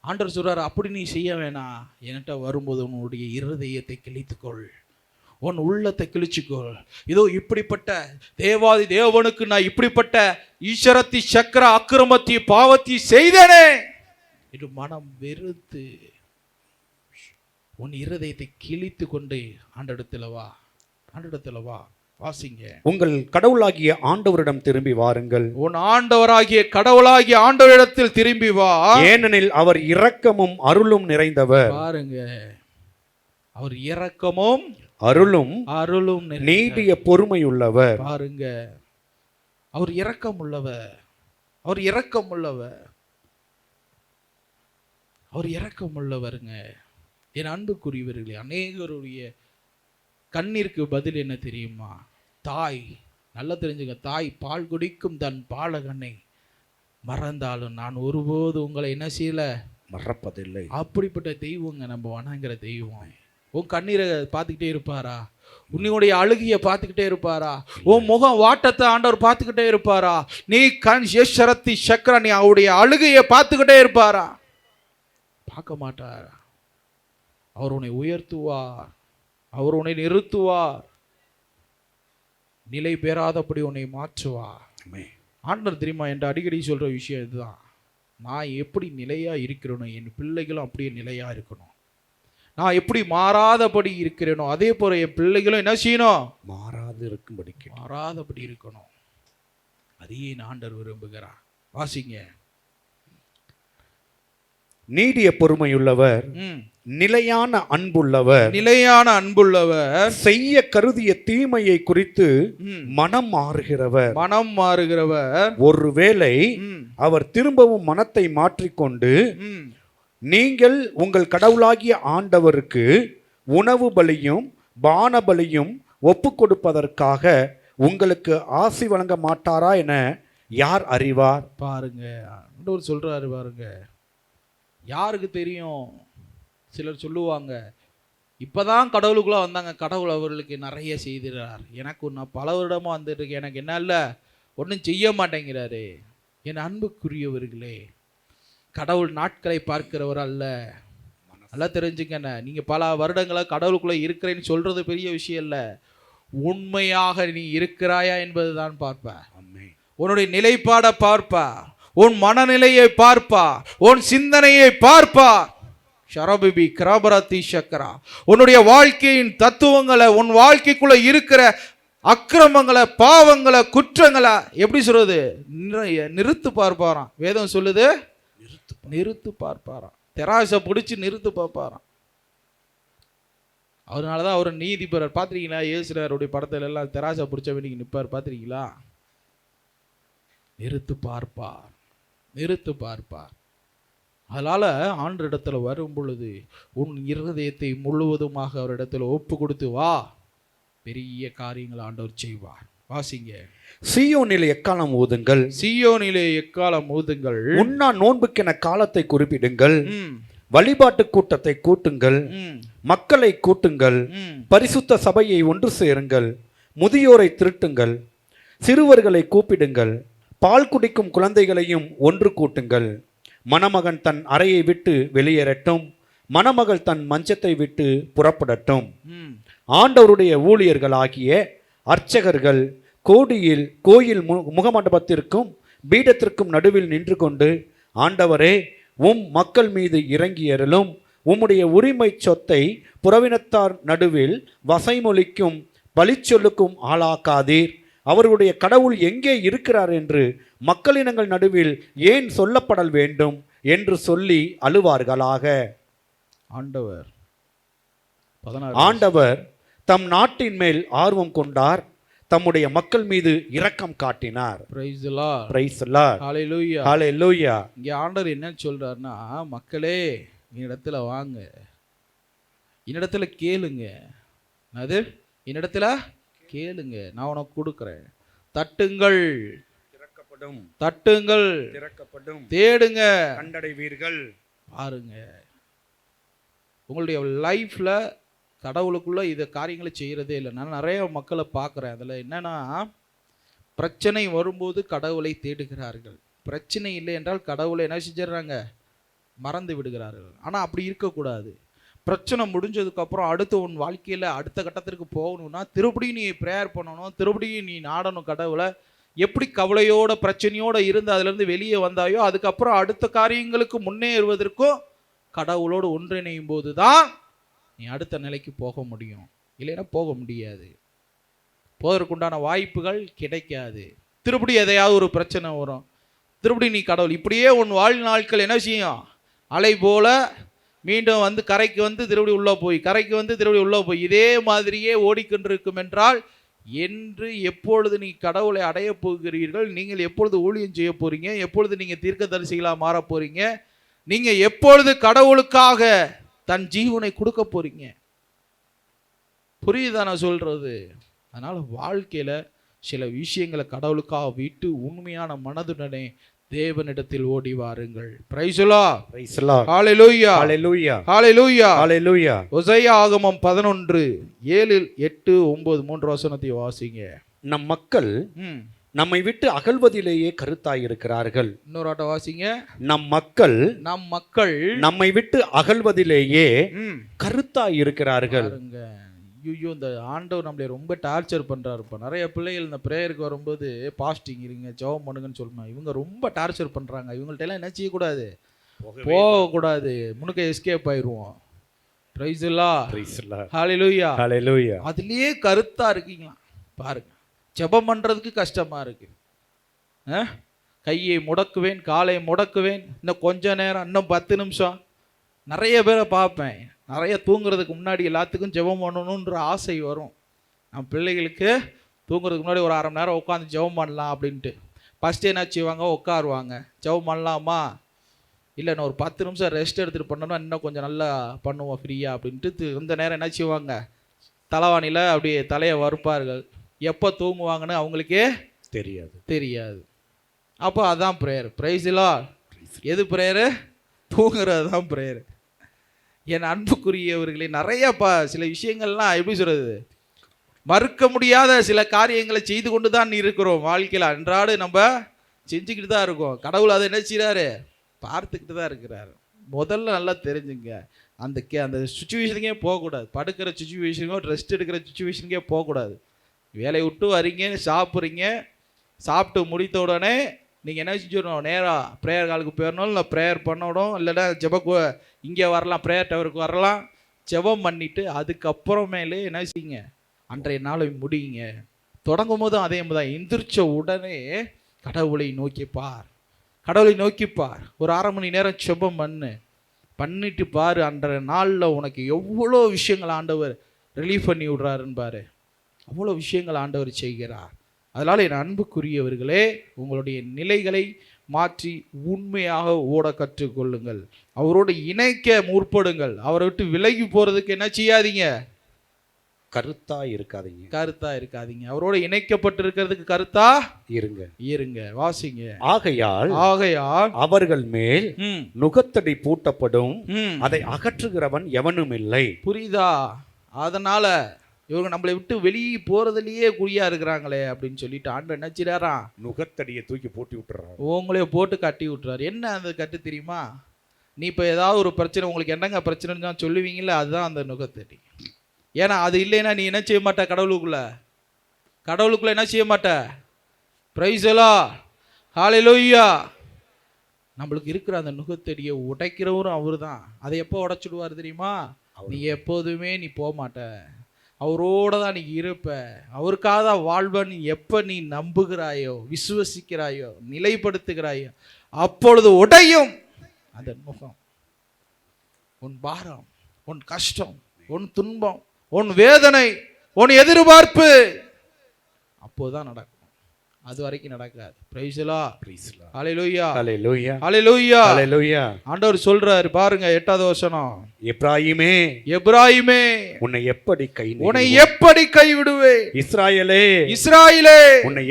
ஆண்டவர் சொல்றாரு, அப்படி நீ செய்ய வேணாம். என்கிட்ட வரும்போது உன்னுடைய இருதயத்தை கிழித்துக்கொள், உன் உள்ளத்தை கிழிச்சுக்கொள். இதோ இப்படிப்பட்ட தேவாதி தேவனுக்கு நான் இப்படிப்பட்ட ஈஸ்வரத்தி சக்கர அக்கிரமத்தி பாவத்தி செய்தனே என்று மனம் வெறுத்து உன் இருதயத்தை கிழித்து கொண்டு ஆண்டவரிடத்தில் வா. வாசிங்க. உங்கள் கடவுளாகிய ஆண்டவரிடம் திரும்பி வாருங்கள், உன் ஆண்டவராகிய கடவுளாகிய ஆண்டவரிடத்தில் திரும்பி வா, ஏனெனில் அவர் இரக்கமும் அருளும் நிறைந்தவர். பாருங்க, அவர் இரக்கமும் அருளும் நீடிய பொறுமையுள்ளவர். பாருங்க, அவர் இரக்கம் உள்ளவர், அவர் இரக்கம் உள்ளவருங்க. என் அன்புக்குரியவர்களே, அநேகருடைய கண்ணீருக்கு பதில் என்ன தெரியுமா? தாய், நல்லா தெரிஞ்சுங்க, தாய் பால் குடிக்கும் தன் பாலகனை மறந்தாலும் நான் ஒருபோது உங்களை என்ன செய்யல, மறப்பதில்லை. அப்படிப்பட்ட தெய்வங்க நம்ம வணங்குற தெய்வம். உன் கண்ணீரை பார்த்துக்கிட்டே இருப்பாரா? உன்னுடைய அழுகையை பார்த்துக்கிட்டே இருப்பாரா? உன் முகம் வாட்டத்தை ஆண்டவர் பார்த்துக்கிட்டே இருப்பாரா? நீ கண் ஏஷரத்தி சக்கர நீ அவருடைய அழுகையை பார்த்துக்கிட்டே இருப்பாரா? பார்க்க மாட்டாரா? அவர் உன்னை உயர்த்துவார், அவர் உன்னை நிறுத்துவார், நிலை பெறாதபடி உன்னை மாற்றுவார். ஆண்டவர் தெரியுமா என்று அடிக்கடி சொல்ற விஷயம் இதுதான். நான் எப்படி நிலையா இருக்கிறேனோ என் பிள்ளைகளும் அப்படியே நிலையா இருக்கணும். நான் எப்படி மாறாதபடி இருக்கிறேனோ அதே போல என் பிள்ளைகளும் என்ன செய்யணும்? மாறாதபடி இருக்கணும். அதையே ஆண்டவர் விரும்புகிறார். வாசிங்க. நீடிய பொறுமையுள்ளவர், நிலையான அன்புள்ளவர், செய்ய கருதிய தீமையை குறித்து மனம் மாறுகிறவர், ஒருவேளை அவர் திரும்பவும் மனத்தை மாற்றிக்கொண்டு நீங்கள் உங்கள் கடவுளாகிய ஆண்டவருக்கு உணவு பலியும் பான பலியும் ஒப்பு கொடுப்பதற்காக உங்களுக்கு ஆசி வழங்க மாட்டாரா என யார் அறிவார்? பாருங்க, ஆண்டவர் சொல்றாரு பாருங்க. யாருக்கு தெரியும்? சிலர் சொல்லுவாங்க, இப்பதான் கடவுளுக்குள்ள வந்தாங்க, கடவுள் அவர்களுக்கு நிறைய செய்திருக்கிறார், எனக்கு நான் பல வருடமா வந்துட்டு இருக்கேன், எனக்கு என்ன இல்லை ஒன்றும் செய்ய மாட்டேங்கிறாரு. என் அன்புக்குரியவர்களே, கடவுள் நாட்களை பார்க்கிறவர் அல்ல. நல்லா தெரிஞ்சுக்கண்ண, நீங்க பல வருடங்களா கடவுளுக்குள்ள இருக்கிறேன்னு சொல்றது பெரிய விஷயம் இல்லை. உண்மையாக நீ இருக்கிறாயா என்பதுதான் பார்ப்ப. உன்னுடைய நிலைப்பாட பார்ப்பா, உன் மனநிலையை பார்ப்பா, உன் சிந்தனையை பார்ப்பா. ஷரபிபி கிராபரத்தி சக்கரா, உன்னுடைய வாழ்க்கையின் தத்துவங்களை, உன் வாழ்க்கைக்குள்ள இருக்கிற அக்கிரமங்களை, பாவங்களை, குற்றங்களை எப்படி சொல்றது? நிறுத்து பார்ப்பாராம். வேதம் சொல்லுது, நிறுத்து பார்ப்பாராம். தெராசை பிடிச்சி நிறுத்து பார்ப்பாராம். அதனாலதான் அவர் நீதிபரர். பார்த்துருக்கீங்களா? இயேசுராருடைய படத்துல எல்லாம் தெராசை பிடிச்ச வேண்டிக்கு நிற்பார், பார்த்துருக்கீங்களா? நிறுத்து பார்ப்பார், நிறுத்து பார்ப்பார். அதனால ஆண்டவரிடத்துல வரும் பொழுது உன் இருதயத்தை முழுவதுமாக அவரிடத்துல ஒப்பு கொடுத்து வா, பெரிய காரியங்கள் ஆண்டவர் செய்வார். வாசிங்க. சீயோனிலே எக்காலம் ஊதுங்கள், சீயோனிலே எக்காலம் ஊதுங்கள், உண்ணா நோன்புக்கென காலத்தை குறிப்பிடுங்கள், வழிபாட்டு கூட்டத்தை கூட்டுங்கள், மக்களை கூட்டுங்கள், பரிசுத்த சபையை ஒன்று சேருங்கள், முதியோரை திருட்டுங்கள், சிறுவர்களை கூப்பிடுங்கள், பால் குடிக்கும் குழந்தைகளையும் ஒன்று கூட்டுங்கள். மணமகன் தன் அறையை விட்டு வெளியேறட்டும், மணமகள் தன் மஞ்சத்தை விட்டு புறப்படட்டும். ஆண்டவருடைய ஊழியர்களாகிய அர்ச்சகர்கள் கோயில் முகமண்டபத்திற்கும் பீடத்திற்கும் நடுவில் நின்று கொண்டு, ஆண்டவரே, உம் மக்கள் மீது இறங்கியருளும், உம்முடைய உரிமை சொத்தை புறவினத்தார் நடுவில் வசைமொழிக்கும் பலிச்சொல்லுக்கும் ஆளாக்காதீர், அவர்களுடைய கடவுள் எங்கே இருக்கிறார் என்று மக்களினங்கள் நடுவில் ஏன் சொல்லப்படல் வேண்டும் என்று சொல்லி அழுவார்களாக. ஆண்டவர் தம் நாட்டின் மேல் ஆர்வம் கொண்டார், தம்முடைய மக்கள் மீது இரக்கம் காட்டினார். Praise the Lord, praise the Lord, ஹalleluya, ஹalleluya. இங்க ஆண்டவர் என்ன சொல்றாருன்னா, மக்களே என்னிடத்துல வாங்க, என்னிடத்துல கேளுங்க. அது என்னிடத்துல கேளுங்க, நான் உனக்கு கொடுக்கிறேன். தட்டுங்கள் திறக்கப்படும், தட்டுங்கள் திறக்கப்படும், தேடுங்க கண்டடைவீர்கள். பாருங்க, உங்களுடைய லைஃப்ல கடவுளுக்குள்ள இதை காரியங்களை செய்கிறதே இல்லை. நான் நிறைய மக்களை பார்க்குறேன். அதில் என்னன்னா, பிரச்சனை வரும்போது கடவுளை தேடுகிறார்கள், பிரச்சனை இல்லை என்றால் கடவுளை என்ன செஞ்சிடறாங்க? மறந்து விடுகிறார்கள். ஆனால் அப்படி இருக்கக்கூடாது. பிரச்சனை முடிஞ்சதுக்கப்புறம் அடுத்து உன் வாழ்க்கையில் அடுத்த கட்டத்திற்கு போகணும்னா திருப்படியும் நீ ப்ரேயர் பண்ணணும், திருப்படியும் நீ நாடணும் கடவுளை. எப்படி கவலையோட பிரச்சனையோடு இருந்து அதிலிருந்து வெளியே வந்தாயோ, அதுக்கப்புறம் அடுத்த காரியங்களுக்கு முன்னேறுவதற்கும் கடவுளோடு ஒன்றிணையும் போது தான் நீ அடுத்த நிலைக்கு போக முடியும். இல்லைன்னா போக முடியாது, போவதற்குண்டான வாய்ப்புகள் கிடைக்காது. திருப்படி எதையாவது ஒரு பிரச்சனை வரும், திருப்படி நீ கடவுள் இப்படியே உன் வாழ்நாட்கள் என்ன செய்யும்? அலை போல மீண்டும் வந்து கரைக்கு வந்து திருப்படி உள்ளே போய், கரைக்கு வந்து திருப்படி உள்ளே போய், இதே மாதிரியே ஓடிக்கொண்டிருக்கும் என்றால் என்று எப்பொழுது நீ கடவுளை அடைய போகிறீர்கள்? நீங்கள் எப்பொழுது ஊழியம் செய்ய போறீங்க? எப்பொழுது நீங்கள் தீர்க்கதரிசிகளாக மாற போறீங்க? நீங்க எப்பொழுது கடவுளுக்காக தன் ஜீவனை கொடுக்க போறீங்க? புரியுதா நான் சொல்றது? அதனால வாழ்க்கையில சில விஷயங்களை கடவுளுக்காக விட்டு உண்மையான மனதுடனே தேவனிடத்தில் ஓடி வாருங்கள். Price the Lord. Praise the Lord. Hallelujah. Hallelujah. Hallelujah. Hallelujah. ஓசையா ஆகமம் 11:7, 8, 9 3 வசனத்தை வாசிங்க. நம் மக்கள் நம்மை விட்டு அகல்வதிலேயே கருத்தாயிருக்கிறார்கள். இன்னொரு ஆட்ட வாசிங்க. நம் மக்கள் நம்மை விட்டு அகல்வதிலேயே கருத்தாயிருக்கிறார்கள். ஐயோ, இந்த ஆண்டவர் நம்மளை ரொம்ப டார்ச்சர் பண்றாருப்பா. நிறைய பிள்ளைகள் இந்த பிரேயருக்கு வரும்போது பாஸ்டிங் இருங்க, ஜெபம் பண்ணுங்கன்னு சொல்லணும். இவங்க ரொம்ப டார்ச்சர் பண்றாங்க. இவங்கள்ட்ட எல்லாம் என்ன செய்யக்கூடாது, போகக்கூடாது, முன்னுக்கு எஸ்கேப் ஆயிடுவோம். Praise the Lord. ஹalleluya. ஹalleluya. அதுலயே கருத்தா இருக்கீங்களா பாருங்க. ஜெபம் பண்றதுக்கு கஷ்டமா இருக்கு. கையை முடக்குவேன், காலை முடக்குவேன், இன்னும் கொஞ்ச நேரம், இன்னும் 10 நிமிஷம். நிறைய பேரை பார்ப்பேன், நிறைய தூங்குறதுக்கு முன்னாடி எல்லாத்துக்கும் ஜெபம் பண்ணணுன்ற ஆசை வரும். நம்ம பிள்ளைகளுக்கு தூங்குறதுக்கு முன்னாடி ஒரு 1/2 மணி நேரம் உட்காந்து ஜெபம் பண்ணலாம் அப்படின்ட்டு. ஃபஸ்ட்டு என்ன செய்வாங்க, உட்காருவாங்க, ஜெபம் பண்ணலாமா, இல்லை நான் ஒரு 10 நிமிஷம் ரெஸ்ட் எடுத்துகிட்டு பண்ணோன்னா இன்னும் கொஞ்சம் நல்லா பண்ணுவோம் ஃப்ரீயாக அப்படின்ட்டு இந்த நேரம் என்ன செய்வாங்க, தலைவாணியில் அப்படியே தலையை வறுப்பார்கள். எப்போ தூங்குவாங்கன்னு அவங்களுக்கே தெரியாது. அப்போ அதான் ப்ரேயர். Price the Lord. எது ப்ரேயரு? தூங்குறது தான் ப்ரேயரு. என் அன்புக்குரியவர்களே, நிறைய சில விஷயங்கள்லாம் எப்படி சொல்கிறது, மறுக்க முடியாத சில காரியங்களை செய்து கொண்டு தான் இருக்கிறோம் வாழ்க்கையில். அன்றாடு நம்ம செஞ்சுக்கிட்டு தான் இருக்கோம். கடவுள் அதை என்ன செய்கிறாரு, பார்த்துக்கிட்டு தான் இருக்கிறாரு. முதல்ல நல்லா தெரிஞ்சுங்க, அந்த சுச்சுவேஷனுக்கே போகக்கூடாது. படுக்கிற சுச்சுவேஷனுக்கோ ரெஸ்ட் எடுக்கிற சுச்சுவேஷனுக்கே போகக்கூடாது. வேலையை விட்டு வரீங்க, சாப்பிட்றீங்க, சாப்பிட்டு முடித்த உடனே நீங்கள் என்ன செஞ்சிடணும், நேராக ப்ரேயர் காலுக்கு போயிடணும், இல்லை ப்ரேயர் பண்ணணும், இல்லைன்னா ஜெபக்கு இங்கே வரலாம், ப்ரேயர் டவருக்கு வரலாம், ஜெபம் பண்ணிவிட்டு அதுக்கப்புறமேலே என்ன செய்யுங்க, அன்றைய நாளை முடியுங்க. தொடங்கும் போதும் அதே மாதிரி தான், எந்திரிச்ச உடனே கடவுளை நோக்கிப்பார். ஒரு 1/2 மணி நேரம் ஜெபம் பண்ணிட்டு பாரு, அன்றைய நாளில் உனக்கு எவ்வளோ விஷயங்கள் ஆண்டவர் ரிலீஃப் பண்ணி விடுறாருன்னு பாரு. அவ்வளோ விஷயங்கள் ஆண்டவர் செய்கிறார். அதனால் என் அன்புக்குரியவர்களே, உங்களுடைய நிலைகளை மாற்றி உண்மையாக ஓட கற்றுக்கொள்ளுங்கள். அவரோடு இணைக்க முற்படுங்கள். அவரை விட்டு விலகி போகிறதுக்கு என்ன செய்யாதீங்க, கருத்தா இருக்காதீங்க. அவரோடு இணைக்கப்பட்டிருக்கிறதுக்கு கருத்தா இருங்க. வாசிங்க. ஆகையால் அவர்கள் மேல் நுகத்தடி பூட்டப்படும், அதை அகற்றுகிறவன் எவனும் இல்லை. புரியுதா? அதனால இவங்க நம்மளை விட்டு வெளியே போறதுலயே குறியா இருக்கிறாங்களே அப்படின்னு சொல்லிட்டு ஆண்டவர் என்ன செய்றாராம், நுகத்தடியை தூக்கி போட்டு விட்டுறாரு. உங்களைய போட்டு கட்டி விட்டுறாரு. என்ன அந்த கட்டு தெரியுமா? நீ இப்போ ஏதாவது ஒரு பிரச்சனை, உங்களுக்கு என்னங்க பிரச்சனைன்னு தான் சொல்லுவீங்களே, அதுதான் அந்த நுகத்தடி. ஏன்னா அது இல்லைன்னா நீ என்ன செய்ய மாட்ட, கடவுளுக்குள்ள என்ன செய்ய மாட்ட. Praise the Lord. ஹalleluya. நம்மளுக்கு இருக்கிற அந்த நுகத்தடியை உடைக்கிறவரும் அவரு தான். அதை எப்போ உடைச்சிடுவார் தெரியுமா? நீ எப்போதுமே நீ போக மாட்ட, அவரோட தான் நீ இருப்ப, அவருக்காக தான் வாழ்வன். எப்போ நீ நம்புகிறாயோ, விசுவசிக்கிறாயோ, நிலைப்படுத்துகிறாயோ, அப்பொழுது உடையும் அந்த முகம். உன் பாரம், உன் கஷ்டம், உன் துன்பம், உன் வேதனை, உன் எதிர்பார்ப்பு அப்போதான் நடக்கும். அது வரைக்கும் நடக்காது. Praise the Lord. ஹalleluya. ஹalleluya. ஹalleluya. ஹalleluya. ஆண்டவர் சொல்றாரு பாருங்க, 8வது வசனம். எப்ராயிமே உன்னை எப்படி கைவிடுவேன், இஸ்ராயேலே உன்னை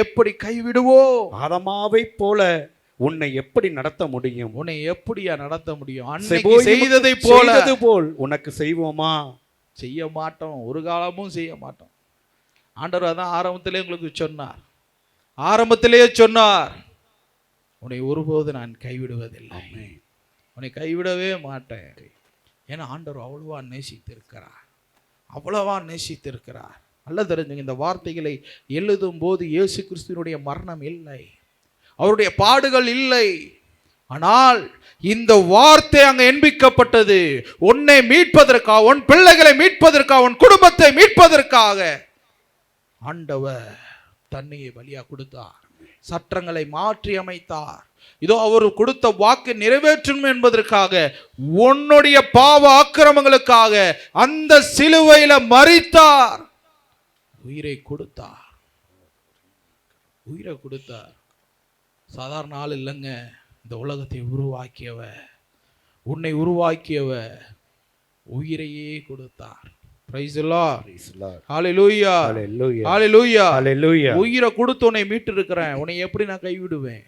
எப்படி கைவிடுவோம், ஆதமாவை போல உன்னை எப்படி நடத்த முடியும், அன்னைக்கு செய்ததை போல் உனக்கு செய்வோமா? செய்ய மாட்டோம், ஒரு காலமும் செய்ய மாட்டோம். ஆண்டவர் அதான் ஆரம்பத்திலே உங்களுக்கு சொன்னார், உன்னை ஒருபோது நான் கைவிடுவதில்லை, உன்னை கைவிடவே மாட்டேன். ஏன்னா ஆண்டவர் அவ்வளவா நேசித்திருக்கிறார். நல்லா தெரிஞ்சுங்க, இந்த வார்த்தைகளை எழுதும் போது இயேசு கிறிஸ்துவினுடைய மரணம் இல்லை, அவருடைய பாடுகள் இல்லை. ஆனால் இந்த வார்த்தை அங்க எண்பிக்கப்பட்டது, உன்னை மீட்பதற்காக, உன் பிள்ளைகளை மீட்பதற்காக, உன் குடும்பத்தை மீட்பதற்காக ஆண்டவர் தன்னையை பலியா கொடுத்தார், சட்டங்களை மாற்றி அமைத்தார். இதோ அவர் கொடுத்த வாக்கு நிறைவேற்றும் என்பதற்காக, உன்னுடைய பாவ அக்கிரமங்களுக்காக அந்த சிலுவையில மரித்தார், உயிரை கொடுத்தார். சாதாரண ஆள் இல்லைங்க. இந்த உலகத்தை உருவாக்கியவர், உன்னை உருவாக்கியவர் உயிரையே கொடுத்தார். Praise the Lord. Praise the Lord. Hallelujah. Hallelujah. Hallelujah. Hallelujah. உயிரை கொடுத்து உன்னை மீட்டு இருக்கிறேன், உன்னை எப்படி நான் கைவிடுவேன்?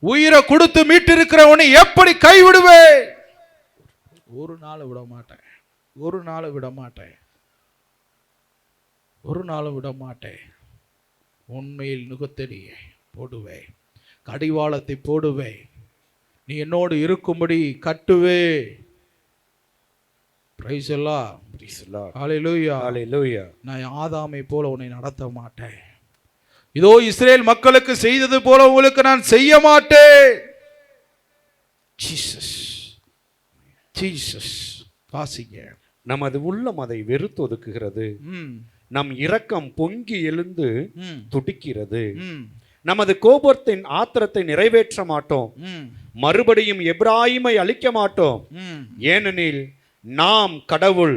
உயிரை கொடுத்து மீட்டு இருக்கிற உன்னை எப்படி கைவிடுவேன்? ஒரு நாள் விட மாட்டேன், ஒரு நாள் விட மாட்டேன், ஒரு நாள் விட மாட்டேன். உண்மையில் நுகத்தடியை போடுவேன், கடிவாளத்தை போடுவேன், நீ என்னோடு இருக்கும்படி கட்டுவே. Praise the Lord. Praise the Lord. Hallelujah. Hallelujah. நான் ஆதாமை போல உன்னை நடத்த மாட்டேன். இதோ இஸ்ரேல் மக்களுக்கு செய்தது போல உங்களுக்கு நான் செய்ய மாட்டேன். Jesus, Jesus. வாசிங்க. நமது உள்ளம் அதை வெறுத்தொதுக்குகிறது, நம் இரக்கம் பொங்கி எழுந்து துடிக்கிறது. நமது கோபத்தின் ஆத்திரத்தை நிறைவேற்ற மாட்டோம், மறுபடியும் எப்ராயிமை அழிக்க மாட்டோம். ஏனெனில் நாம் கடவுள்,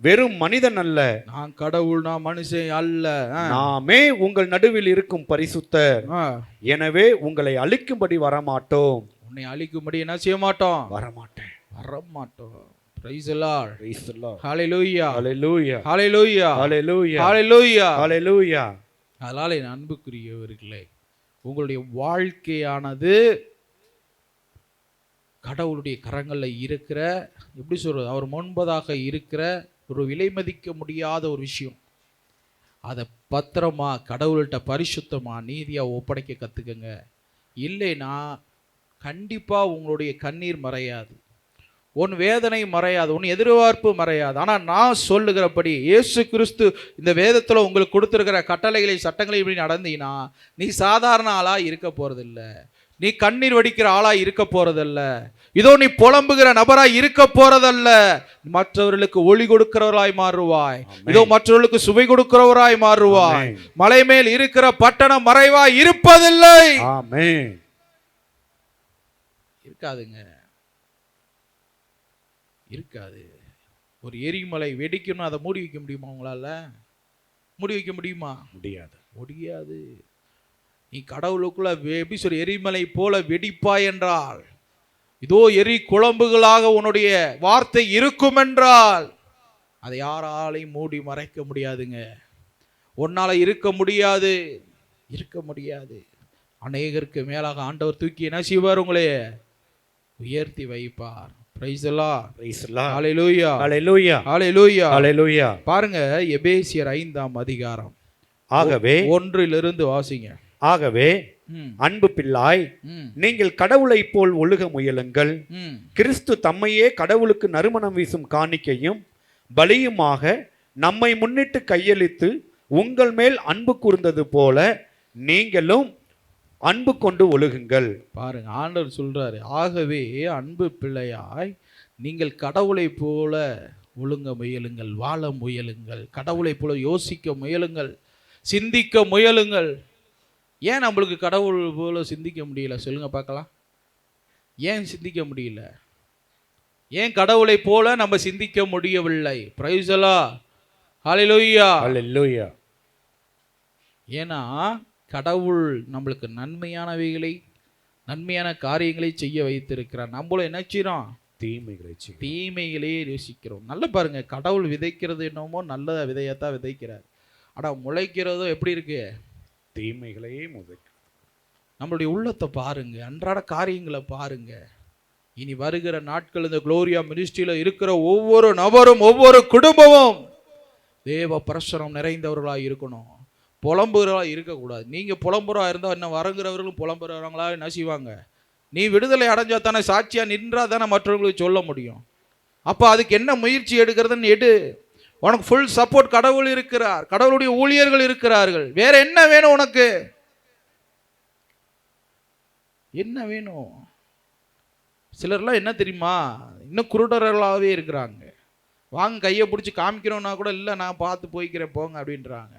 வெறும் மனிதன் அல்ல. நான் கடவுள், நான் மனுஷன் அல்ல. நாமே உங்கள் நடுவில் இருக்கும் பரிசுத்தர். எனவே உங்களை அழிக்கும்படி வரமாட்டோம். உன்னை அழிக்கும்படி என்ன செய்ய மாட்டோம்? வரமாட்டேன், வரமாட்டோம். Praise the Lord. Praise the Lord. Hallelujah. Hallelujah. Hallelujah. Hallelujah. Hallelujah. Hallelujah. அதனால என் அன்புக்குரியவர்களே, உங்களுடைய வாழ்க்கையானது கடவுளுடைய கரங்களில் இருக்கிற, எப்படி சொல்றது, அவர் முன்பதாக இருக்கிற ஒரு விலை மதிக்க முடியாத ஒரு விஷயம். அதை பத்திரமா கடவுள்கிட்ட பரிசுத்தமா நீதியா ஒப்படைக்க கத்துக்கங்க. இல்லைன்னா கண்டிப்பா உங்களுடைய கண்ணீர் மறையாது, உன் வேதனை மறையாது, உன் எதிர்பார்ப்பு மறையாது. ஆனால் நான் சொல்லுகிறபடி இயேசு கிறிஸ்து இந்த வேதத்தில் உங்களுக்கு கொடுத்துருக்கிற கட்டளைகளை சட்டங்களை இப்படி நடந்தீங்கன்னா நீ சாதாரண ஆளாக இருக்க போகிறதில்ல, நீ கண்ணீர் வடிக்கிற ஆளாக இருக்க போகிறதில்ல, இதோ நீ புலம்புகிற நபராய் இருக்க போறதல்ல, மற்றவர்களுக்கு ஒளி கொடுக்கிறவராய் மாறுவாய். இதோ மற்றவர்களுக்கு சுவை கொடுக்கிறவராய் மாறுவாய். மலை மேல் இருக்கிற பட்டணம் மறைவாய் இருப்பதில்லை. ஆமென். இருக்காதுங்க, இருக்காது. ஒரு எரிமலை வெடிக்கணும், அதை மூடி வைக்க முடியுமா? உங்களால மூடி வைக்க முடியுமா? முடியாது, முடியாது. நீ கடவுளுக்குள்ள எப்படி சொல்ற, எரிமலை போல வெடிப்பாய் என்றால், இதோ எரி குழம்புகளாக உன்னுடைய வார்த்தை இருக்கும் என்றால் அதை யாராலையும் மூடி மறைக்க முடியாதுங்க. உன்னால இருக்க முடியாது, இருக்க முடியாது. அநேகருக்கு மேலாக ஆண்டவர் தூக்கி என்ன செய்வார்? உங்களே உயர்த்தி வைப்பார். Praise the Lord. Praise the Lord. Hallelujah. Hallelujah. Hallelujah. Hallelujah. பாருங்க, எபேசியர் 5ஆம் அதிகாரம் ஆகவே 1 வாசிங்க. ஆகவே அன்பு பிள்ளாய், நீங்கள் கடவுளை போல் ஒழுக முயலுங்கள். கிறிஸ்து தம்மையே கடவுளுக்கு நறுமணம் வீசும் காணிக்கையும் பலியுமாக நம்மை முன்னிட்டு கையளித்து உங்கள் மேல் அன்பு கூர்ந்தது போல நீங்களும் அன்பு கொண்டு ஒழுகுங்கள். பாருங்க, ஆண்டவர் சொல்றாரு, ஆகவே அன்பு பிள்ளையாய் நீங்கள் கடவுளை போல ஒழுங்க முயலுங்கள், வாழ முயலுங்கள், கடவுளை போல யோசிக்க முயலுங்கள், சிந்திக்க முயலுங்கள். ஏன் நம்மளுக்கு கடவுள் போல சிந்திக்க முடியல? சொல்லுங்க பார்க்கலாம். ஏன் சிந்திக்க முடியல? ஏன் கடவுளை போல நம்ம சிந்திக்க முடியவில்லை? Praise the Lord. ஹல்லேலூயா. ஹல்லேலூயா. ஏன்னா கடவுள் நம்மளுக்கு நன்மையானவைகளை, நன்மையான காரியங்களை செய்ய வைத்திருக்கிறார். நம்மள என்ன செய்யறோம்? தீமைகளே யோசிக்கிறோம். நல்ல பாருங்க, கடவுள் விதைக்கிறது என்னமோ நல்ல விதையத்தான் விதைக்கிறார். ஆனால் முளைக்கிறதோ எப்படி இருக்கு? தீமைகளையே முளைக்கும். நம்மளுடைய உள்ளத்தை பாருங்க, அன்றாட காரியங்களை பாருங்க. இனி வருகிற நாட்கள் இந்த குளோரியா மினிஸ்ட்ரியில் இருக்கிற ஒவ்வொரு நபரும், ஒவ்வொரு குடும்பமும் தேவ பிரசனம் நிறைந்தவர்களாக இருக்கணும், புலம்புகிறவர்களாக இருக்கக்கூடாது. நீங்கள் புலம்புறவா இருந்தால் என்ன வருகிறவர்களும் புலம்புறவங்களா என்ன செய்வாங்க? நீ விடுதலை அடைஞ்சா தானே, சாட்சியாக நின்றா தானே மற்றவங்களுக்கு சொல்ல முடியும். அப்போ அதுக்கு என்ன முயற்சி எடுக்கிறதுன்னு எடு. உனக்கு ஃபுல் சப்போர்ட் கடவுள் இருக்கிறார், கடவுளுடைய ஊழியர்கள் இருக்கிறார்கள். வேற என்ன வேணும் உனக்கு? என்ன வேணும்? சிலர்லாம் என்ன தெரியுமா, இன்னும் குருடர்களாகவே இருக்கிறாங்க. வாங்க கையை பிடிச்சி காமிக்கிறோன்னா கூட இல்லை, நான் பார்த்து போய்க்கிறேன் போங்க அப்படின்றாங்க.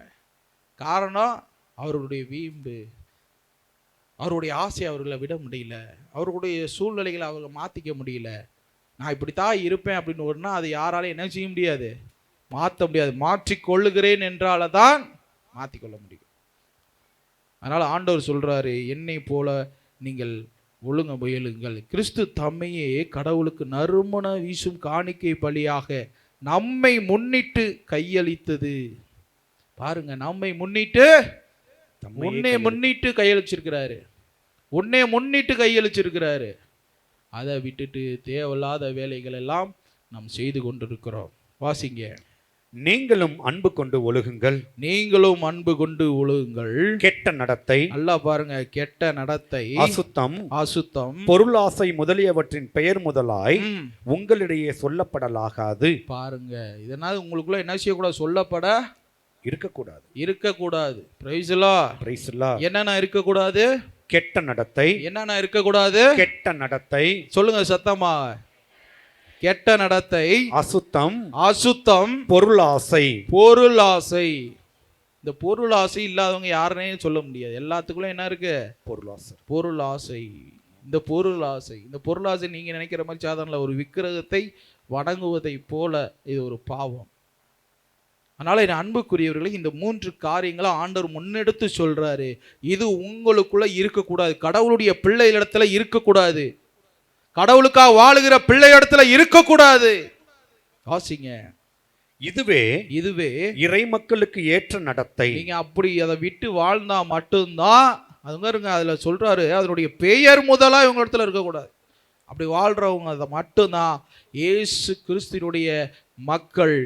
காரணம் அவர்களுடைய வீம்பு, அவருடைய ஆசை அவர்களை விட முடியல, அவர்களுடைய சூழ்நிலைகளை அவர்களை மாற்றிக்க முடியல. நான் இப்படித்தான் இருப்பேன் அப்படின்னு ஒன்றா அது யாராலையும் என்ன செய்ய முடியாது? மாற்ற முடியாது. மாற்றிக்கொள்ளுகிறேன் என்றால தான் மாற்றிக்கொள்ள முடியும். அதனால் ஆண்டவர் சொல்கிறாரு, என்னை போல நீங்கள் ஒழுங்க முயலுங்கள். கிறிஸ்து தம்மையே கடவுளுக்கு நறுமண வீசும் காணிக்கை பலியாக நம்மை முன்னிட்டு கையளித்தது. பாருங்க, நம்மை முன்னிட்டு, உன்னை முன்னிட்டு கையளிச்சிருக்கிறாரு, உன்னை முன்னிட்டு கையளிச்சிருக்கிறாரு. அதை விட்டுட்டு தேவையில்லாத வேலைகள் எல்லாம் நாம் செய்து கொண்டிருக்கிறோம். வாசிங்க. நீங்களும் அன்பு கொண்டு ஒழுகுங்கள். நீங்களும் அன்பு கொண்டு ஒழுகுங்கள். கெட்ட நடத்தை, நல்லா பாருங்க, கெட்ட நடத்தை, அசுத்தம், அசுத்தம், பொருளாசை முதலியவற்றின் பெயர் முதலாய் உங்களிடையே சொல்லப்படலாகாது. பாருங்க, இதனால் உங்களுக்குள்ள என்ன செய்யக்கூடாது? சொல்லப்பட இருக்கக்கூடாது, இருக்கக்கூடாது. Price the Lord. Praise the Lord. என்னென்ன இருக்கக்கூடாது? கெட்ட நடத்தை. என்னென்ன இருக்கக்கூடாது? கெட்ட நடத்தை. சொல்லுங்க சத்தமா. கெட்ட நடத்தை, அசுத்தம், அசுத்தம், பொருளாசை. பொருளாசை. இந்த பொருளாசை இல்லாதவங்க யாருன்னே சொல்ல முடியாது. எல்லாத்துக்குள்ள என்ன இருக்கு? பொருளாசை. பொருளாசை. இந்த பொருளாசை, இந்த பொருளாசை நீங்க நினைக்கிற மாதிரி சாதாரண ஒரு விக்கிரகத்தை வணங்குவதை போல இது ஒரு பாவம். அதனால என் அன்புக்குரியவர்களை, இந்த 3 காரியங்களை ஆண்டவர் முன்னெடுத்து சொல்றாரு. இது உங்களுக்குள்ள இருக்கக்கூடாது. கடவுளுடைய பிள்ளை இடத்துல இருக்கக்கூடாது. கடவுளுக்காக வாழுகிற பிள்ளை இடத்துல இருக்கக்கூடாது. வாசிங்க. இதுவே இறை மக்களுக்கு ஏற்ற நடத்தை. நீங்க அப்படி அதை விட்டு வாழ்ந்தா மட்டும்தான், அதுங்க அதுல சொல்றாரு, அதனுடைய பெயர் முதலா இவங்க இடத்துல இருக்கக்கூடாது. அப்படி வாழ்றவங்க அதை மட்டும்தான் இயேசு கிறிஸ்துவினுடைய மக்கள்.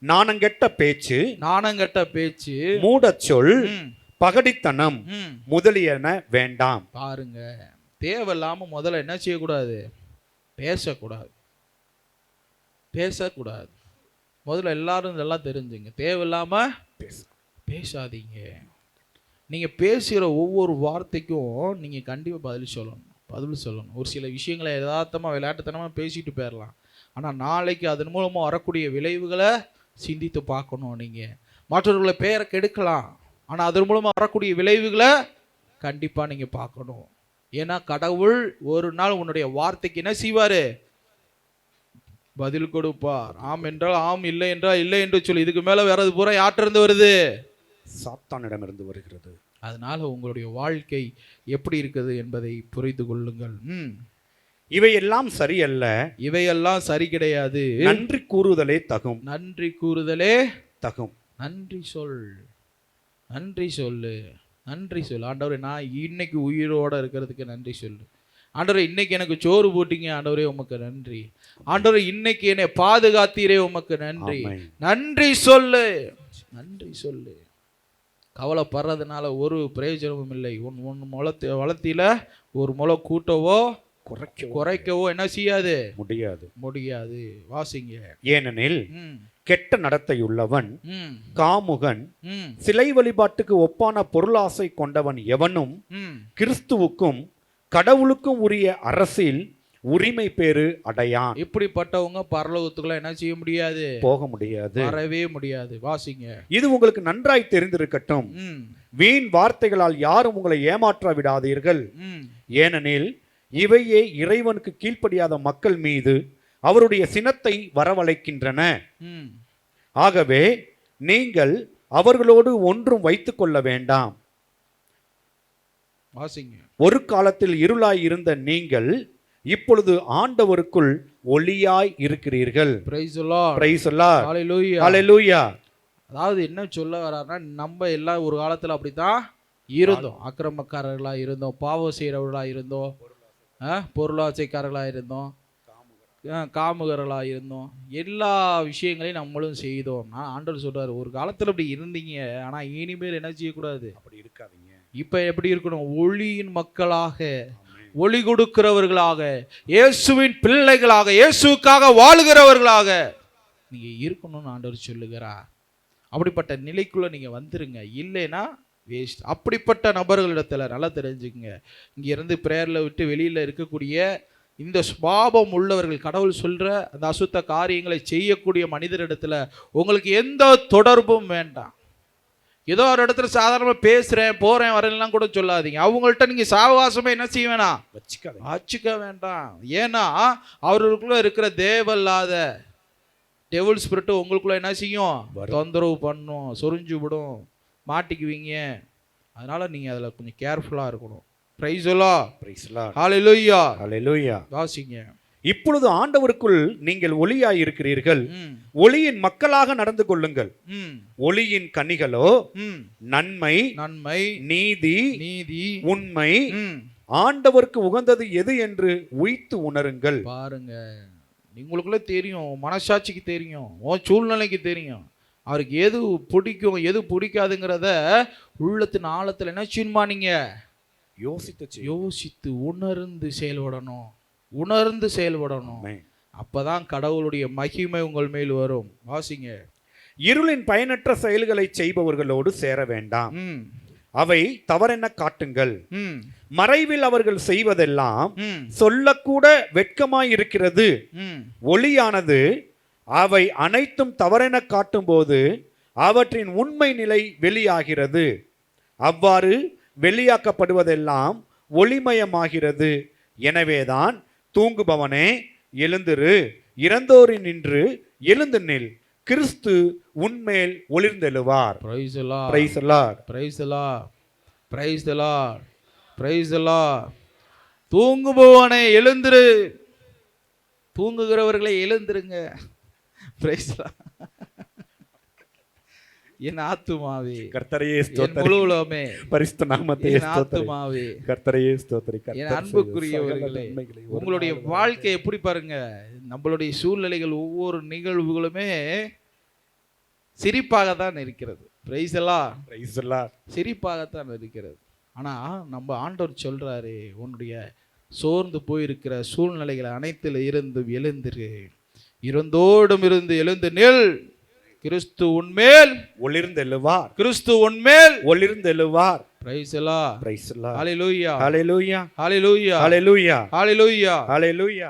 நாணங்கெட்ட பேச்சு, நாணங்கெட்ட பேச்சு, மூடச்சொல், பகடித்தனம் முதலியன வேண்டாம். பாருங்க, தேவையில்லாம முதல்ல என்ன செய்யக்கூடாது? பேசக்கூடாது, பேசக்கூடாது. முதல்ல எல்லாரும் இதெல்லாம் தெரிஞ்சுங்க. தேவையில்லாம பேசாதீங்க. நீங்க பேசுகிற ஒவ்வொரு வார்த்தைக்கும் நீங்க கண்டிப்பா பதில் சொல்லணும். ஒரு சில விஷயங்களை யதார்த்தமா விளையாட்டுத்தனமா பேசிட்டு போயிடலாம். ஆனா நாளைக்கு அதன் மூலமா வரக்கூடிய விளைவுகளை சிந்தித்து பார்க்கணும். நீங்க மற்றவர்களை பெயரை கெடுக்கலாம், ஆனா அதன் மூலமா வரக்கூடிய விளைவுகளை கண்டிப்பா நீங்க பார்க்கணும். ஏன்னா கடவுள் ஒரு நாள் உன்னுடைய வார்த்தைக்கு என்ன செய்வாரு? பதில் கொடுப்பார். ஆம் என்றால் ஆம், இல்லை என்றால் இல்லை என்று சொல்லி. இதுக்கு மேல வேறது பூரா யாற்றிருந்து வருது? சாத்தானிடமிருந்து வருகிறது. அதனால உங்களுடைய வாழ்க்கை எப்படி இருக்குது என்பதை புரிந்து கொள்ளுங்கள். இவையெல்லாம் சரியல்ல, இவையெல்லாம் சரி கிடையாது. நன்றி கூறுதலே தகும். நன்றி கூறுதலே தகும். நன்றி சொல், நன்றி சொல்லு, நன்றி சொல்லு. ஆண்டவரே, நான் இன்னைக்கு உயிரோட இருக்கிறதுக்கு நன்றி சொல்லு. ஆண்டவரே, இன்னைக்கு எனக்கு சோறு போட்டீங்க, ஆண்டவரே உமக்கு நன்றி. ஆண்டவரே, இன்னைக்கு என்னை பாதுகாத்தீரே, உமக்கு நன்றி. நன்றி சொல்லு, நன்றி சொல்லு. கவலைப்படுறதுனால ஒரு பிரயோஜனமும் இல்லை. உன் வளர்த்தியில ஒரு முளை கூட்டவோ குறைக்கவோ என்ன செய்யாது? முடியாது. வாசிங்க. ஏனெனில் கெட்ட நடத்தையுள்ளவன், காமுகன், சிலை வழிபாட்டுக்கு ஒப்பான பொருளாசை கொண்டவன் எவனும் கிறிஸ்துவுக்கும் கடவுளுக்கும் உரிய அரசில் உரிமை பேறு அடையான். இப்படிப்பட்டவங்க பரலோகத்துக்குள்ள என்ன செய்ய முடியாது? போக முடியாது, வரவே முடியாது. வாசிங்க. இது உங்களுக்கு நன்றாய் தெரிந்திருக்கட்டும், வீண் வார்த்தைகளால் யாரும் உங்களை ஏமாற்ற விடாதீர்கள். ஏனெனில் இவையே இறைவனுக்கு கீழ்ப்படியாத மக்கள் மீது அவருடைய சினத்தை வரவழைக்கின்றன. ஆகவே நீங்கள் அவர்களோடு ஒன்றும் வைத்துக் கொள்ள வேண்டாம். ஒரு காலத்தில் இருளாய் இருந்த நீங்கள் இப்பொழுது ஆண்டவருக்குள் ஒளியாய் இருக்கிறீர்கள். அதாவது என்ன சொல்ல வர்றாருன்னா, நம்ம எல்லாம் ஒரு காலத்துல அப்படித்தான் இருந்தோம். அக்கிரமக்காரர்களா இருந்தோம், பாவம் செய்யறவர்களா இருந்தோம், பொருளாசைக்காரர்களா இருந்தோம், காமுகர்களா இருந்தோம். எல்லா விஷயங்களையும் நம்மளும் செய்தோம். ஆண்டவர் சொல்றாரு, ஒரு காலத்துல அப்படி இருந்தீங்க, ஆனா இனிமேல் என்ன செய்யக்கூடாது? அப்படி இருக்காதீங்க. இப்ப எப்படி இருக்கணும்? ஒளியின் மக்களாக, ஒளி கொடுக்கிறவர்களாக, இயேசுவின் பிள்ளைகளாக, இயேசுக்காக வாழுகிறவர்களாக நீங்க இருக்கணும்னு ஆண்டவர் சொல்லுகிறார். அப்படிப்பட்ட நிலைக்குள்ள நீங்க வந்துருங்க. இல்லைன்னா வேஸ்ட். அப்படிப்பட்ட நபர்களிடத்துல நல்லா தெரிஞ்சுக்குங்க. இங்க இருந்து பிரேயர்ல விட்டு வெளியில இருக்கக்கூடிய இந்த சுபாவம் உள்ளவர்கள், கடவுள் சொல்ற அந்த அசுத்த காரியங்களை செய்யக்கூடிய மனிதரிடத்துல உங்களுக்கு எந்த தொடர்பும் வேண்டாம். ஏதோ ஒரு இடத்துல சாதாரணமா பேசுறேன் போறேன் வரலாம் கூட சொல்லாதீங்க. அவங்கள்ட்ட நீங்க சாவகாசமே என்ன செய்ய வேணாம்? வச்சுக்க வேண்டாம். ஏன்னா அவர்களுக்குள்ள இருக்கிற தேவையில்லாத டெவில் ஸ்பிரிட் உங்களுக்குள்ள என்ன செய்யும்? தொந்தரவு பண்ணும், சொரிஞ்சு விடும், மாட்டிக்குவீங்க. அதனால நீங்க அதுல கொஞ்சம் கேர்ஃபுல்லா இருக்கணும். Praise the Lord. ஹல்லேலூயா. ஹல்லேலூயா. வாசிங்க. இப்பொழுது ஆண்டவருக்குள் நீங்கள் ஒளியாய் இருக்கிறீர்கள். ஒளியின் மக்களாக நடந்து கொள்ளுங்கள். ஒளியின் கனிகளோ நன்மை, நன்மை, நீதி, நீதி, உண்மை, ஆண்டவருக்கு உகந்தது எது என்று உய்த்து உணருங்கள். பாருங்க, உங்களுக்குள்ள தெரியும், மனசாட்சிக்கு தெரியும், உன் சூழ்நிலைக்கு தெரியும், அவருக்கு எது பிடிக்கும் எது பிடிக்காதுங்கிறத உள்ளத்தின் ஆழத்துல என்ன செய்யணுமா? நீங்க யோசித்து உணர்ந்து செயல்படணும். உணர்ந்து செயல்படணும். அப்பதான் கடவுளுடைய மகிமை உங்கள் மேல் வரும். வாசிங்க. இருளின் பயனற்ற செயல்களை செய்பவர்களோடு சேர வேண்டாம். அவை தவறென காட்டுங்கள். மறைவில் அவர்கள் செய்வதெல்லாம் சொல்லக்கூட வெட்கமாயிருக்கிறது. ஒளியானது அவை அனைத்தும் தவறென காட்டும் போது அவற்றின் உண்மை நிலை வெளியாகிறது. அவ்வாறு வெளியாக்கப்படுவதெல்லாம் ஒளிமயமாகிறது. எனவேதான் தூங்குபவனே எழுந்திரு, இறந்தோரின் நின்று எழுந்து நில், கிறிஸ்து உன்மேல் ஒளிர்ந்தெழுவார். Praise the Lord. Praise the Lord. Praise the Lord. Praise the Lord. Praise the Lord. தூங்குபவனே எழுந்திரு. தூங்குகிறவர்களை எழுந்திருங்க. Praise the Lord. என் ஆத்துமாவே கர்த்தரையே என் ஸ்தோத்திரி. முழு உலகமே பரிசுத்த நாமத்தை என் ஸ்தோத்திரி. ஆத்துமாவே கர்த்தரையே ஸ்தோத்திரி. என் அன்புக்குரியவர்களே, உங்களுடைய வாழ்க்கை எப்படி பாருங்க, நம்மளுடைய சூழ்நிலைகள் ஒவ்வொரு நிகழ்வுகளுமே சிரிப்பாகத்தான் இருக்கிறது. பிரைஸ் எல்லாம் சிரிப்பாகத்தான் இருக்கிறது. ஆனா நம்ம ஆண்டவர் சொல்றாரு, உன்னுடைய சோர்ந்து போயிருக்கிற சூழ்நிலைகள் அனைத்தில் இருந்து எழுந்திரு, இறந்தோடும் இருந்து எழுந்து நில், கிறிஸ்து உன்மேல் ஒளிர்ந்தெழுவார். கிறிஸ்து உன்மேல் ஒளிர்ந்தெழுவார். பிரைஸ் எல்லாம். பிரைஸ் எல்லாம். ஹல்லேலூயா. ஹல்லேலூயா. ஹல்லேலூயா. ஹல்லேலூயா. ஹல்லேலூயா. ஹல்லேலூயா.